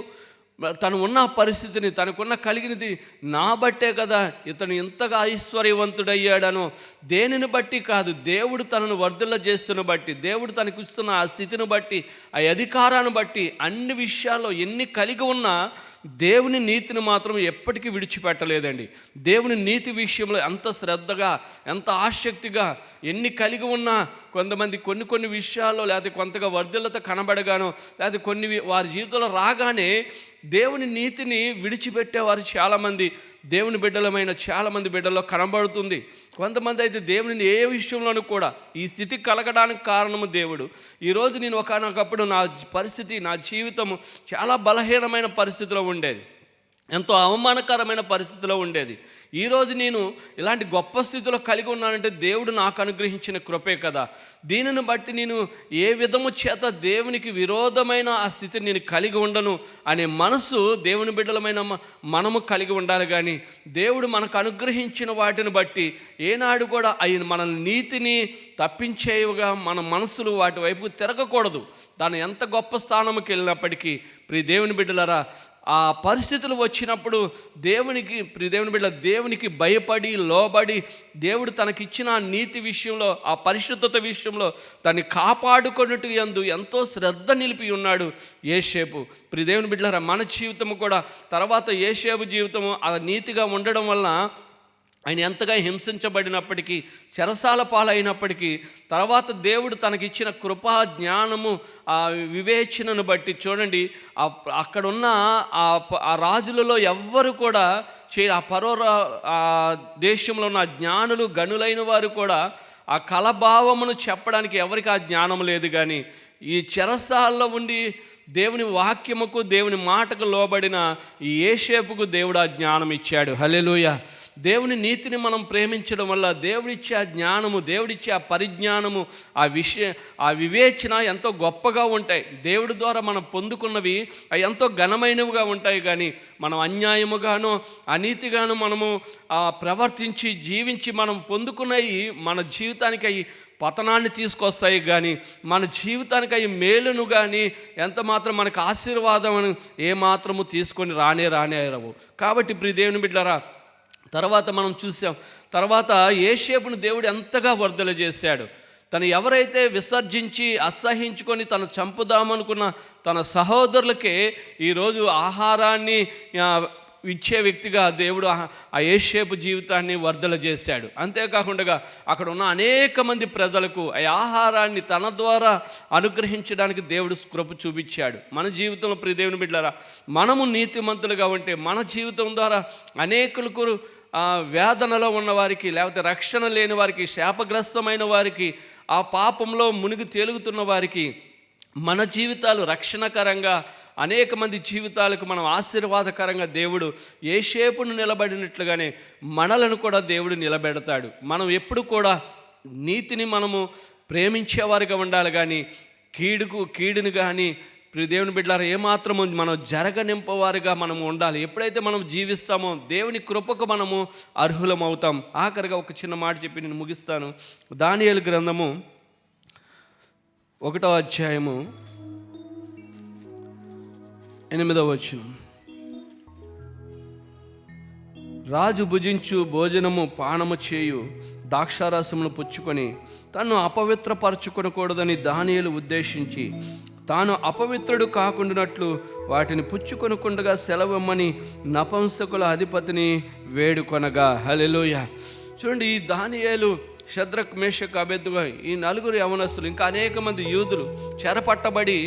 తను ఉన్న పరిస్థితిని, తనకున్న కలిగినది నా బట్టే కదా ఇతను ఇంతగా ఐశ్వర్యవంతుడయ్యాడనో దేనిని బట్టి కాదు, దేవుడు తనను వర్ధిల్ల చేస్తున్న బట్టి, దేవుడు తనకు ఇస్తున్న ఆ స్థితిని బట్టి, ఆ అధికారాన్ని బట్టి, అన్ని విషయాల్లో ఎన్ని కలిగి ఉన్నా దేవుని నీతిని మాత్రం ఎప్పటికీ విడిచిపెట్టలేదండి. దేవుని నీతి విషయంలో ఎంత శ్రద్ధగా, ఎంత ఆసక్తిగా, ఎన్ని కలిగి ఉన్నా కొంతమంది కొన్ని విషయాల్లో లేకపోతే కొంతగా వర్ధిల్లత కనబడగానో లేకపోతే కొన్ని వారి జీవితంలో రాగానే దేవుని నీతిని విడిచిపెట్టేవారు చాలామంది దేవుని బిడ్డలమైన చాలామంది బిడ్డల్లో కనబడుతుంది. కొంతమంది అయితే దేవుని ఏ విషయంలోనూ కూడా ఈ స్థితి కలగడానికి కారణము దేవుడు. ఈరోజు నేను ఒకనొకప్పుడు నా పరిస్థితి, నా జీవితము చాలా బలహీనమైన పరిస్థితిలో ఉండేది. ఎంతో అవమానకరమైన పరిస్థితిలో ఉండేది. ఈరోజు నేను ఇలాంటి గొప్ప స్థితిలో కలిగి ఉన్నానంటే దేవుడు నాకు అనుగ్రహించిన కృపే కదా. దీనిని బట్టి నేను ఏ విధము చేత దేవునికి విరోధమైన ఆ స్థితిని నేను కలిగి ఉండను అనే మనసు దేవుని బిడ్డలమైన మనము కలిగి ఉండాలి. కానీ దేవుడు మనకు అనుగ్రహించిన వాటిని బట్టి ఏనాడు కూడా ఆయన మన నీతిని తప్పించేవిగా మన మనసులు వాటి వైపు తిరగకూడదు. తాను ఎంత గొప్ప స్థానంకి వెళ్ళినప్పటికీ ప్రియ దేవుని బిడ్డలారా, ఆ పరిస్థితులు వచ్చినప్పుడు దేవుని బిడ్డ దేవునికి భయపడి లోబడి దేవుడు తనకిచ్చిన ఆ నీతి విషయంలో, ఆ పరిశుద్ధత విషయంలో దాన్ని కాపాడుకున్నట్టు ఎంతో శ్రద్ధ నిలిపి ఉన్నాడు యోసేపు. దేవుని బిడ్డలారా, మన జీవితము కూడా తర్వాత యోసేపు జీవితము ఆ నీతిగా ఉండడం వలన ఆయన ఎంతగా హింసించబడినప్పటికీ, చెరసాల పాలైనప్పటికీ, తర్వాత దేవుడు తనకిచ్చిన కృపా జ్ఞానము ఆ వివేచనను బట్టి చూడండి, అక్కడున్న ఆ రాజులలో ఎవ్వరు కూడా ఆ ఆ దేశంలో ఉన్న జ్ఞానులు గనులైన వారు కూడా ఆ కలభావమును చెప్పడానికి ఎవరికి ఆ జ్ఞానం లేదు. కానీ ఈ చెరసాల్లో ఉండి దేవుని వాక్యముకు దేవుని మాటకు లోబడిన ఈ యోసేపుకు దేవుడు ఆ జ్ఞానం ఇచ్చాడు. హల్లెలూయా. దేవుని నీతిని మనం ప్రేమించడం వల్ల దేవుడిచ్చే ఆ జ్ఞానము, దేవుడిచ్చే ఆ పరిజ్ఞానము, ఆ వివేచన ఎంతో గొప్పగా ఉంటాయి. దేవుడి ద్వారా మనం పొందుకున్నవి అవి ఎంతో ఘనమైనవిగా ఉంటాయి. కానీ మనం అన్యాయముగాను అనీతిగాను మనము ప్రవర్తించి జీవించి మనం పొందుకున్నవి మన జీవితానికి అవి పతనాన్ని తీసుకొస్తాయి. కానీ మన జీవితానికి అవి మేలును కానీ ఎంత మాత్రం మనకు ఆశీర్వాదం ఏమాత్రము తీసుకొని రానేరవు. కాబట్టి ప్రియ దేవుని బిడ్డలారా, తర్వాత మనం చూసాం, తర్వాత యోసేపును దేవుడు ఎంతగా వర్ధల చేశాడు. తను ఎవరైతే విసర్జించి అసహించుకొని తను చంపుదామనుకున్న తన సహోదరులకే ఈరోజు ఆహారాన్ని ఇచ్చే వ్యక్తిగా దేవుడు ఆ యోసేపు జీవితాన్ని వర్ధల చేశాడు. అంతేకాకుండా అక్కడ ఉన్న అనేక మంది ప్రజలకు ఆ ఆహారాన్ని తన ద్వారా అనుగ్రహించడానికి దేవుడు కృప చూపించాడు. మన జీవితంలో ప్రియ దేవుని బిడ్డలారా, మనము నీతిమంతులుగా ఉంటే మన జీవితం ద్వారా అనేకులకు వేదనలో ఉన్నవారికి, లేకపోతే రక్షణ లేని వారికి, శాపగ్రస్తమైన వారికి, ఆ పాపంలో మునిగి తేలుగుతున్న వారికి మన జీవితాలు రక్షణకరంగా, అనేక మంది జీవితాలకు మనం ఆశీర్వాదకరంగా దేవుడు యోసేపును నిలబడినట్లుగానే మనలను కూడా దేవుడు నిలబెడతాడు. మనం ఎప్పుడు కూడా నీతిని మనము ప్రేమించేవారిగా ఉండాలి. కానీ కీడుని కానీ దేవుని బిడ్డలారా ఏమాత్రము మనం జరగనింపవారిగా మనము ఉండాలి. ఎప్పుడైతే మనం జీవిస్తామో దేవుని కృపకు మనము అర్హులమవుతాం. ఆఖరిగా ఒక చిన్న మాట చెప్పి నేను ముగిస్తాను. దానియేలు గ్రంథము 1వ అధ్యాయము 8వ వచనం. రాజు భుజించు భోజనము పానము చేయు ద్రాక్షారసమును పుచ్చుకొని తను అపవిత్రపరచుకొనకూడదని దానియేలు ఉద్దేశించి తాను అపవిత్రుడు కాకుండానట్లు వాటిని పుచ్చుకొనకుండగా సెలవిమ్మని నపుంసకుల అధిపతిని వేడుకొనగా. హల్లెలూయా. చూడండి, ఈ దానియేలు, షద్రక్, మేషక్, అబేద్నెగో ఈ నలుగురు యవనస్తులు, ఇంకా అనేక మంది యూదులు చెరపట్టబడి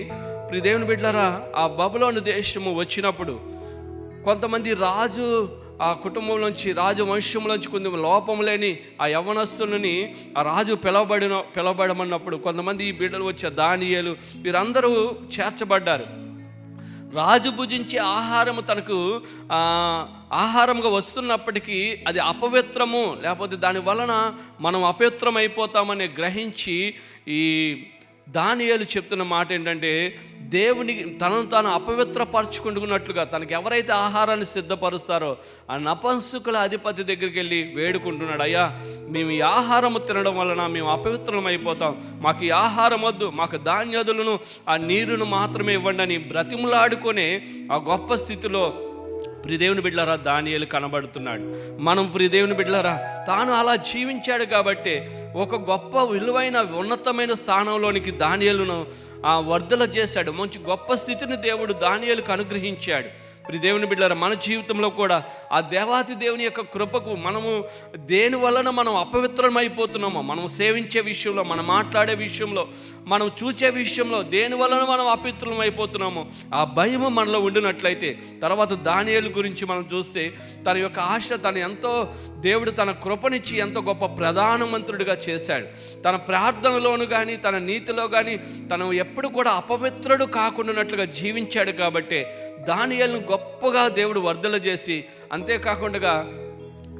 దేవుని బిడ్డలారా ఆ బబులోను దేశము వచ్చినప్పుడు కొంతమంది రాజు ఆ కుటుంబంలోంచి, రాజు వంశంలోంచి కొంత లోపం లేని ఆ యవనస్తులని ఆ రాజు పిలవబడమన్నప్పుడు కొంతమంది ఈ బిడ్డలు వచ్చే దానియేలు వీరందరూ చేర్చబడ్డారు. రాజు భుజించే ఆహారము తనకు ఆహారంగా వస్తున్నప్పటికీ అది అపవిత్రము, లేకపోతే దాని వలన మనం అపవిత్రం అయిపోతామని గ్రహించి ఈ దానియేలు చెప్తున్న మాట ఏంటంటే, దేవుని తనను తాను అపవిత్రపరచుకుంటున్నట్లుగా తనకి ఎవరైతే ఆహారాన్ని సిద్ధపరుస్తారో ఆ నపుంసకుల అధిపతి దగ్గరికి వెళ్ళి వేడుకుంటున్నాడు. అయ్యా, మేము ఈ ఆహారము తినడం వలన మేము అపవిత్రం అయిపోతాం, మాకు ఈ ఆహారం వద్దు, మాకు ధాన్యాదులను ఆ నీరును మాత్రమే ఇవ్వండి అని బ్రతిములాడుకొని ఆ గొప్ప స్థితిలో ప్రియదేవుని బిడ్డలారా దానియేలు కనబడుతున్నాడు. మనం ప్రియదేవుని బిడ్డలారా తాను అలా జీవించాడు కాబట్టి ఒక గొప్ప విలువైన ఉన్నతమైన స్థానంలోనికి దానియేలును వర్ధల చేశాడు. మంచి గొప్ప స్థితిని దేవుడు దానియేలుకు అనుగ్రహించాడు. ప్రియదేవుని బిడ్డలారా మన జీవితంలో కూడా ఆ దేవాతి దేవుని యొక్క కృపకు మనము దేని వలన మనం అపవిత్రమైపోతున్నామో, మనం సేవించే విషయంలో, మనం మాట్లాడే విషయంలో, మనం చూసే విషయంలో దేని వలన మనం అపవిత్రమైపోతున్నామో ఆ భయము మనలో ఉండినట్లయితే తర్వాత దానియేలు గురించి మనం చూస్తే తన యొక్క ఆశ, తను ఎంతో దేవుడు తన కృపనిచ్చి ఎంతో గొప్ప ప్రధానమంత్రుడిగా చేశాడు. తన ప్రార్థనలోను కానీ తన నీతిలో కానీ తను ఎప్పుడు కూడా అపవిత్రుడు కాకుండానట్లుగా జీవించాడు. కాబట్టి దానియేలును గొప్పగా దేవుడు వర్ధల చేసి, అంతేకాకుండా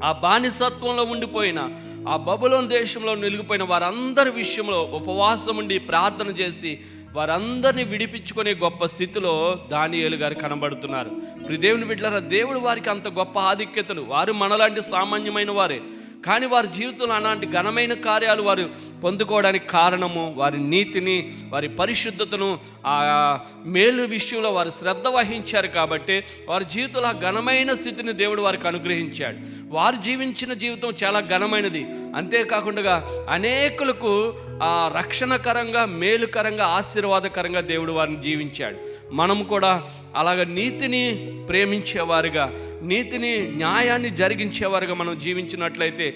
ఆ బానిసత్వంలో ఉండిపోయిన, ఆ బబులోను దేశంలో నిలిగిపోయిన వారందరి విషయంలో ఉపవాసం ఉండి ప్రార్థన చేసి వారందరినీ విడిపించుకునే గొప్ప స్థితిలో దానియేలు గారు కనబడుతున్నారు. దేవుని బిడ్డలారా, దేవుడు వారికి అంత గొప్ప ఆధిక్యతలు, వారు మనలాంటి సామాన్యమైన వారే, కానీ వారి జీవితంలో అలాంటి ఘనమైన కార్యాలు వారు పొందుకోవడానికి కారణము వారి నీతిని, వారి పరిశుద్ధతను, ఆ మేలు విషయంలో వారు శ్రద్ధ వహించారు. కాబట్టి వారి జీవితంలో ఆ ఘనమైన స్థితిని దేవుడు వారికి అనుగ్రహించాడు. వారు జీవించిన జీవితం చాలా ఘనమైనది. అంతేకాకుండా అనేకులకు రక్షణకరంగా, మేలుకరంగా, ఆశీర్వాదకరంగా దేవుడు వారిని జీవించాడు. మనం కూడా అలాగ నీతిని ప్రేమించేవారుగా, నీతిని, న్యాయాన్ని జరిగించేవారుగా మనం జీవించినట్లయితే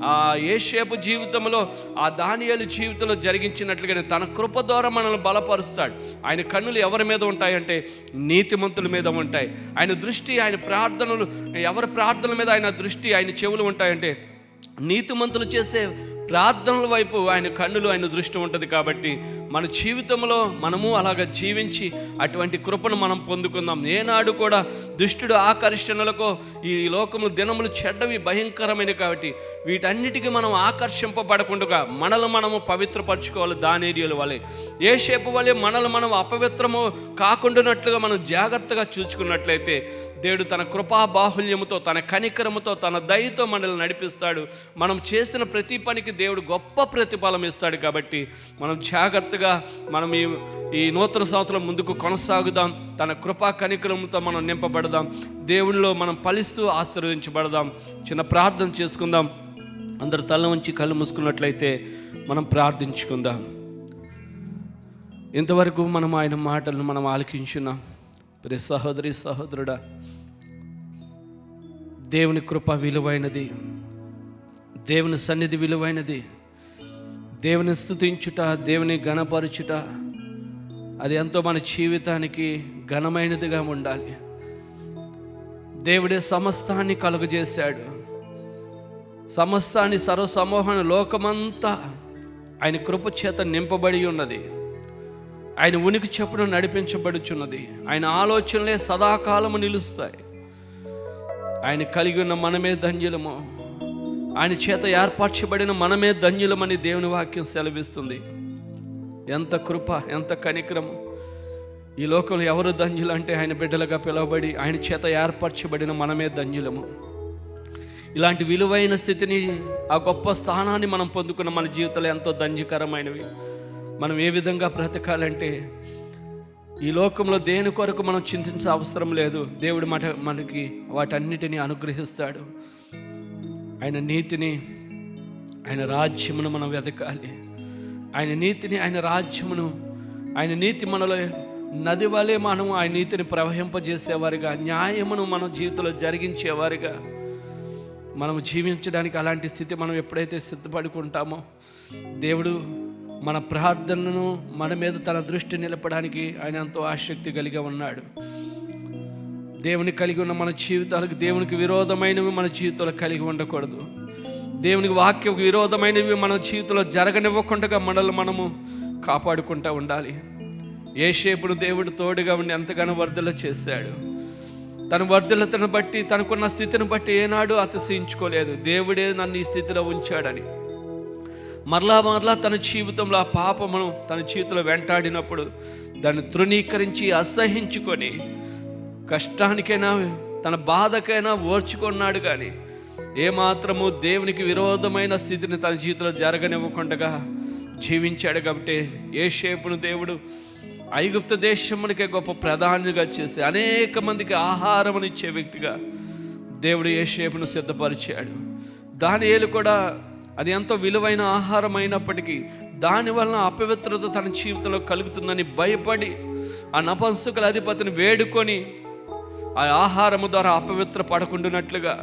ఆ యోసేపు జీవితంలో, ఆ దానియేలు జీవితంలో జరిగించినట్లుగానే తన కృప ద్వారా మనల్ని బలపరుస్తాడు. ఆయన కన్నులు ఎవరి మీద ఉంటాయంటే నీతిమంతుల మీద ఉంటాయి. ఆయన దృష్టి, ఆయన ప్రార్థనలు, ఎవరి ప్రార్థనల మీద ఆయన దృష్టి, ఆయన చెవులు ఉంటాయంటే నీతిమంతులు చేసే ప్రార్థనల వైపు ఆయన కన్నులు, ఆయన దృష్టి ఉంటుంది. కాబట్టి మన జీవితంలో మనము అలాగ జీవించి అటువంటి కృపను మనం పొందుకుందాం. ఏనాడు కూడా దుష్టుడు ఆకర్షణలకు, ఈ లోకము దినములు చెడ్డవి, భయంకరమైనవి. కాబట్టి వీటన్నిటికీ మనం ఆకర్షింపబడకుండా మనము పవిత్రపరచుకోవాలి. దానియేలు వలె, యోసేపు వలె మనం అపవిత్రము కాకుండానట్లుగా మనం జాగ్రత్తగా చూసుకున్నట్లయితే దేవుడు తన కృపా బాహుల్యముతో, తన కనికరముతో, తన దయతో మనల్ని నడిపిస్తాడు. మనం చేసిన ప్రతి పనికి దేవుడు గొప్ప ప్రతిఫలం ఇస్తాడు. కాబట్టి మనం జాగ్రత్తగా మనం ఈ నూతన సంవత్సరం ముందుకు కొనసాగుదాం. తన కృపా కనికరముతో మనం నింపబడదాం. దేవునిలో మనం ఫలిస్తూ ఆశీర్వదించబడదాం. చిన్న ప్రార్థన చేసుకుందాం. అందరు తల ఉంచి కళ్ళు మూసుకున్నట్లయితే మనం ప్రార్థించుకుందాం. ఇంతవరకు మనం ఆయన మాటలను మనం ఆలకించున్నాం. ప్రియ సహోదరి, సహోదరుడా, దేవుని కృప విలువైనది, దేవుని సన్నిధి విలువైనది. దేవుని స్తుతించుట, దేవుని ఘనపరచుట, అది ఎంతో మన జీవితానికి ఘనమైనదిగా ఉండాలి. దేవుడే సమస్తాన్ని కలుగజేశాడు. సమస్తాన్ని, సర్వసమూహాన్ని, లోకమంతా ఆయన కృప చేత నింపబడి ఉన్నది. ఆయన ఉనికి చెప్పున నడిపించబడుచున్నది. ఆయన ఆలోచనలే సదాకాలము నిలుస్తాయి. ఆయన కలిగి ఉన్న మనమే ధన్యులము, ఆయన చేత ఏర్పరచబడిన మనమే ధన్యులమని దేవుని వాక్యం సెలవిస్తుంది. ఎంత కృప, ఎంత కనికరము! ఈ లోకంలో ఎవరు ధన్యులు అంటే ఆయన బిడ్డలుగా పిలువబడి ఆయన చేత ఏర్పరచబడిన మనమే ధన్యులము. ఇలాంటి విలువైన స్థితిని, ఆ గొప్ప స్థానాన్ని మనం పొందుకున్న మన జీవితంలో ఎంతో ధన్యకరమైనవి. మనం ఏ విధంగా బ్రతకాలంటే ఈ లోకంలో దేని కొరకు మనం చింతించే అవసరం లేదు. దేవుడు మనకి వాటన్నిటినీ అనుగ్రహిస్తాడు. ఆయన నీతిని, ఆయన రాజ్యమును మనం వెతకాలి. ఆయన నీతిని, ఆయన రాజ్యమును, ఆయన నీతి మనలో నది వలె మనం ఆయన నీతిని ప్రవహింపజేసేవారుగా, న్యాయమును మన జీవితంలో జరిగించేవారుగా మనం జీవించడానికి అలాంటి స్థితి మనం ఎప్పుడైతే సిద్ధపడుకుంటామో దేవుడు మన ప్రార్థనను మన మీద తన దృష్టి నిలపడానికి ఆయన ఎంతో ఆసక్తి కలిగి ఉన్నాడు. దేవుని కలిగి ఉన్న మన జీవితాలకు దేవునికి విరోధమైనవి మన జీవితంలో కలిగి ఉండకూడదు. దేవునికి వాక్యకు విరోధమైనవి మన జీవితంలో జరగనివ్వకుండా మనల్ని మనము కాపాడుకుంటూ ఉండాలి. యోసేపును దేవుడు తోడుగా ఉండి ఎంతగానో వర్ధల చేశాడు. తన వర్ధలతను బట్టి, తనకున్న స్థితిని బట్టి ఏనాడు అతిశయించుకోలేదు. దేవుడే నన్ను ఈ స్థితిలో ఉంచాడని. మరలా తన జీవితంలో ఆ పాపమును తన జీవితంలో వెంటాడినప్పుడు దాన్ని తృణీకరించి అసహించుకొని కష్టానికైనా తన బాధకైనా ఓర్చుకున్నాడు. కానీ ఏమాత్రము దేవునికి విరోధమైన స్థితిని తన జీవితంలో జరగనివ్వకుండా జీవించాడు. కాబట్టి యోసేపును దేవుడు ఐగుప్తు దేశమునికే గొప్ప ప్రధానిగా చేసి అనేక మందికి ఆహారం ఇచ్చే వ్యక్తిగా దేవుడు యోసేపును సిద్ధపరిచాడు. దానియేలు కూడా అది ఎంతో విలువైన ఆహారం అయినప్పటికీ దానివలన అపవిత్రత తన జీవితంలో కలుగుతుందని భయపడి ఆ నపుంసకుల అధిపతిని వేడుకొని ఆ ఆహారము ద్వారా అపవిత్ర పడకుండానట్లుగా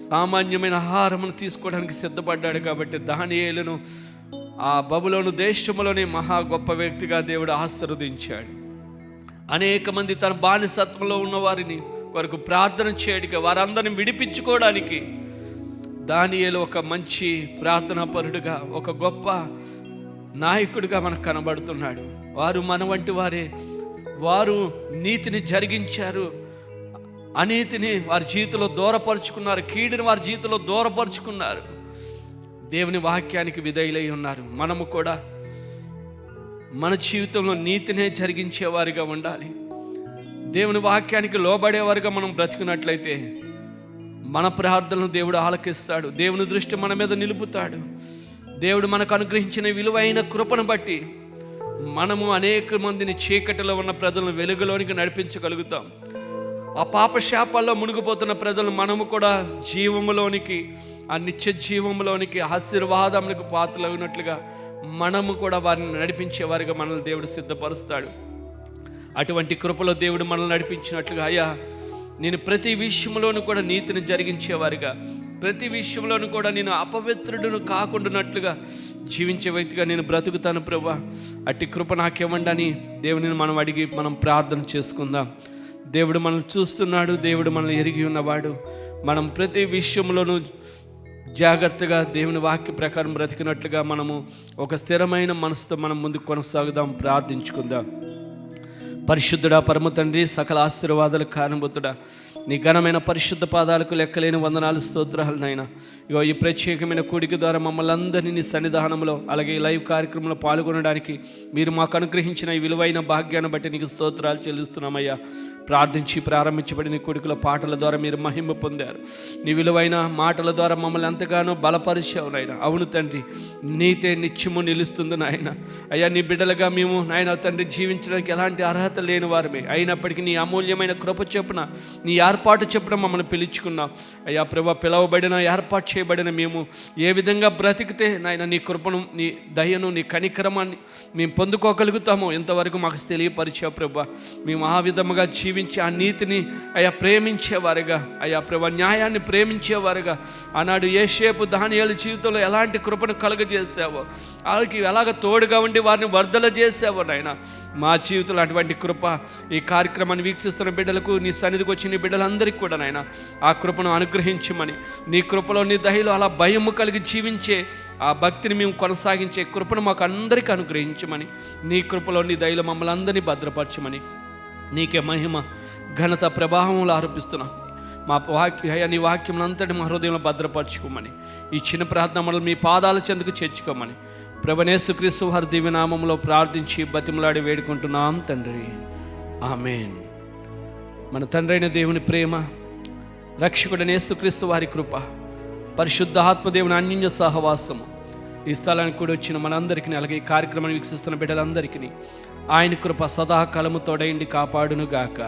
సామాన్యమైన ఆహారమును తీసుకోవడానికి సిద్ధపడ్డాడు. కాబట్టి దానియేలును ఆ బబులోను దేశములోని మహా గొప్ప వ్యక్తిగా దేవుడు ఆశీర్వదించాడు. అనేక మంది తన బానిసత్వంలో ఉన్న వారిని కొరకు ప్రార్థన చేయడానికి, వారందరిని విడిపించుకోవడానికి దానియేలు ఒక మంచి ప్రార్థనాపరుడుగా, ఒక గొప్ప నాయకుడిగా మనకు కనబడుతున్నాడు. వారు మన వంటి వారే. వారు నీతిని జరిగించారు, అనీతిని వారి జీవితంలో దూరపరుచుకున్నారు, కీడుని వారి జీవితంలో దూరపరుచుకున్నారు, దేవుని వాక్యానికి విధేయులై ఉన్నారు. మనము కూడా మన జీవితంలో నీతినే జరిగించేవారిగా ఉండాలి. దేవుని వాక్యానికి లోబడేవారుగా మనం బ్రతికినట్లయితే మన ప్రార్థనలు దేవుడు ఆలకిస్తాడు, దేవుని దృష్టి మన మీద నిలుపుతాడు. దేవుడు మనకు అనుగ్రహించిన విలువైన కృపను బట్టి మనము అనేక మందిని చీకటిలో ఉన్న ప్రజలను వెలుగులోనికి నడిపించగలుగుతాం. ఆ పాప శాపాల్లో మునిగిపోతున్న ప్రజలను మనము కూడా జీవములోనికి, ఆ నిత్య జీవములోనికి, ఆశీర్వాదములకు పాత్రలైనట్లుగా మనము కూడా వారిని నడిపించేవారిగా మనల్ని దేవుడు సిద్ధపరుస్తాడు. అటువంటి కృపలో దేవుడు మనల్ని నడిపించినట్లుగా, అయ్యా నేను ప్రతి విషయంలోనూ కూడా నీతిని జరిగించేవారిగా, ప్రతి విషయంలోనూ కూడా నేను అపవిత్రుడును కాకుండానట్లుగా జీవించే వ్యక్తిగా నేను బ్రతుకుతాను ప్రభువా, అట్టి కృప నాకివ్వండి అని దేవుని మనం అడిగి మనం ప్రార్థన చేసుకుందాం. దేవుడు మనల్ని చూస్తున్నాడు, దేవుడు మనల్ని ఎరిగి ఉన్నవాడు. మనం ప్రతి విషయంలోనూ జాగ్రత్తగా దేవుని వాక్య ప్రకారం బ్రతికినట్లుగా మనము ఒక స్థిరమైన మనసుతో మనం ముందుకు కొనసాగుదాం, ప్రార్థించుకుందాం. పరిశుద్ధుడా, పరమ తండ్రి, సకల ఆశీర్వాదాలకు కారణభూతుడా, నీ ఘనమైన పరిశుద్ధ పాదాలకు లెక్కలేని వందనాలు, స్తోత్రాలు నాయన. ఇగో ఈ ప్రత్యేకమైన కూడిక ద్వారా మమ్మల్ని అందరినీ నీ సన్నిధానంలో, అలాగే ఈ లైవ్ కార్యక్రమంలో పాల్గొనడానికి మీరు మాకు అనుగ్రహించిన ఈ విలువైన భాగ్యాన్ని బట్టి నీకు స్తోత్రాలు చెల్లిస్తున్నామయ్యా. ప్రారంభించబడిన కూడికల పాటల ద్వారా మీరు మహిమ పొందారు. నీ విలువైన మాటల ద్వారా మమ్మల్ని ఎంతగానో బలపరిచావు నాయన. అవును తండ్రి, నీతే నిత్యము నిలుస్తుంది నాయన. అయ్యా నీ బిడ్డలుగా మేము నాయన తండ్రి జీవించడానికి ఎలాంటి అర్హత లేని వారమే అయినప్పటికీ నీ అమూల్యమైన కృప చొప్పున, నీ ఏర్పాటు చొప్పున మమ్మల్ని పిలుచుకున్నాం. అయ్యా ప్రభా, పిలవబడిన ఏర్పాటు చేయబడిన మేము ఏ విధంగా బ్రతికితే నాయన నీ కృపను, నీ దయను, నీ కనికరమాన్ని మేము పొందుకోగలుగుతామో ఇంతవరకు మాకు తెలియపరిచావు ప్రభా. మేము ఆ విధముగా జీవించి ఆ నీతిని అయ్యా ప్రేమించేవారుగా, అయ్యా ప్రభా న్యాయాన్ని ప్రేమించేవారుగా, ఆనాడు యోసేపు దానియేలు జీవితంలో ఎలాంటి కృపను కలుగజేసావో, వాళ్ళకి ఎలాగ తోడుగా ఉండి వారిని వర్ధల చేసావో నాయన, మా జీవితంలో అటువంటి కృప ఈ కార్యక్రమాన్ని వీక్షిస్తున్న బిడ్డలకు, నీ సన్నిధికి వచ్చి నీ బిడ్డలందరికీ కూడా నాయన ఆ కృపను అనుగ్రహించమని, నీ కృపలో నీ దయలో అలా భయము కలిగి జీవించే ఆ భక్తిని మేము కొనసాగించే కృపను మాకు అందరికీ అనుగ్రహించమని, నీ కృపలో నీ దయలో మమ్మల్ని అందరినీ భద్రపరచమని, నీకే మహిమ ఘనత ప్రభావంలో ఆరోపిస్తున్నాం. మా నీ వాక్యం అంతటి మా హృదయంలో భద్రపరచుకోమని, ఈ చిన్న ప్రార్థనలు మీ పాదాల చెందుకు చేర్చుకోమని ప్రభువైన యేసుక్రీస్తు వారి దివ్యనామంలో ప్రార్థించి బతిమలాడి వేడుకుంటున్నాం తండ్రి, ఆమేన్. మన తండ్రి అయిన దేవుని ప్రేమ, రక్షకుడైన యేసుక్రీస్తు వారి కృప, పరిశుద్ధ ఆత్మదేవుని అన్యోన్య సహవాసము ఈ స్థలానికి కూడా వచ్చిన మనందరికీ, అలాగే ఈ కార్యక్రమాన్ని వీక్షిస్తున్న బిడ్డలందరికీ ఆయన కృప సదాకాలము తోడైండి కాపాడునుగాక,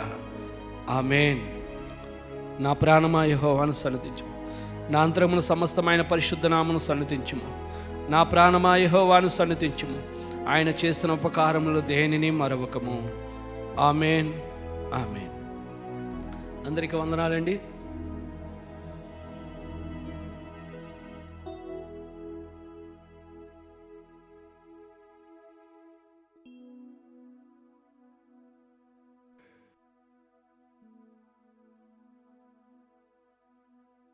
ఆమేన్. నా ప్రాణమా యెహోవాను సన్నిధించుము, నా అంతరమును సమస్తమైన పరిశుద్ధ నామమును సన్నిధించుము. నా ప్రాణమా యెహోవాను సన్నిధించుము, ఆయన చేస్తున్న ఉపకారములు దేనిని మరవకము. ఆమేన్, ఆమేన్. అందరికీ వందనాలండి.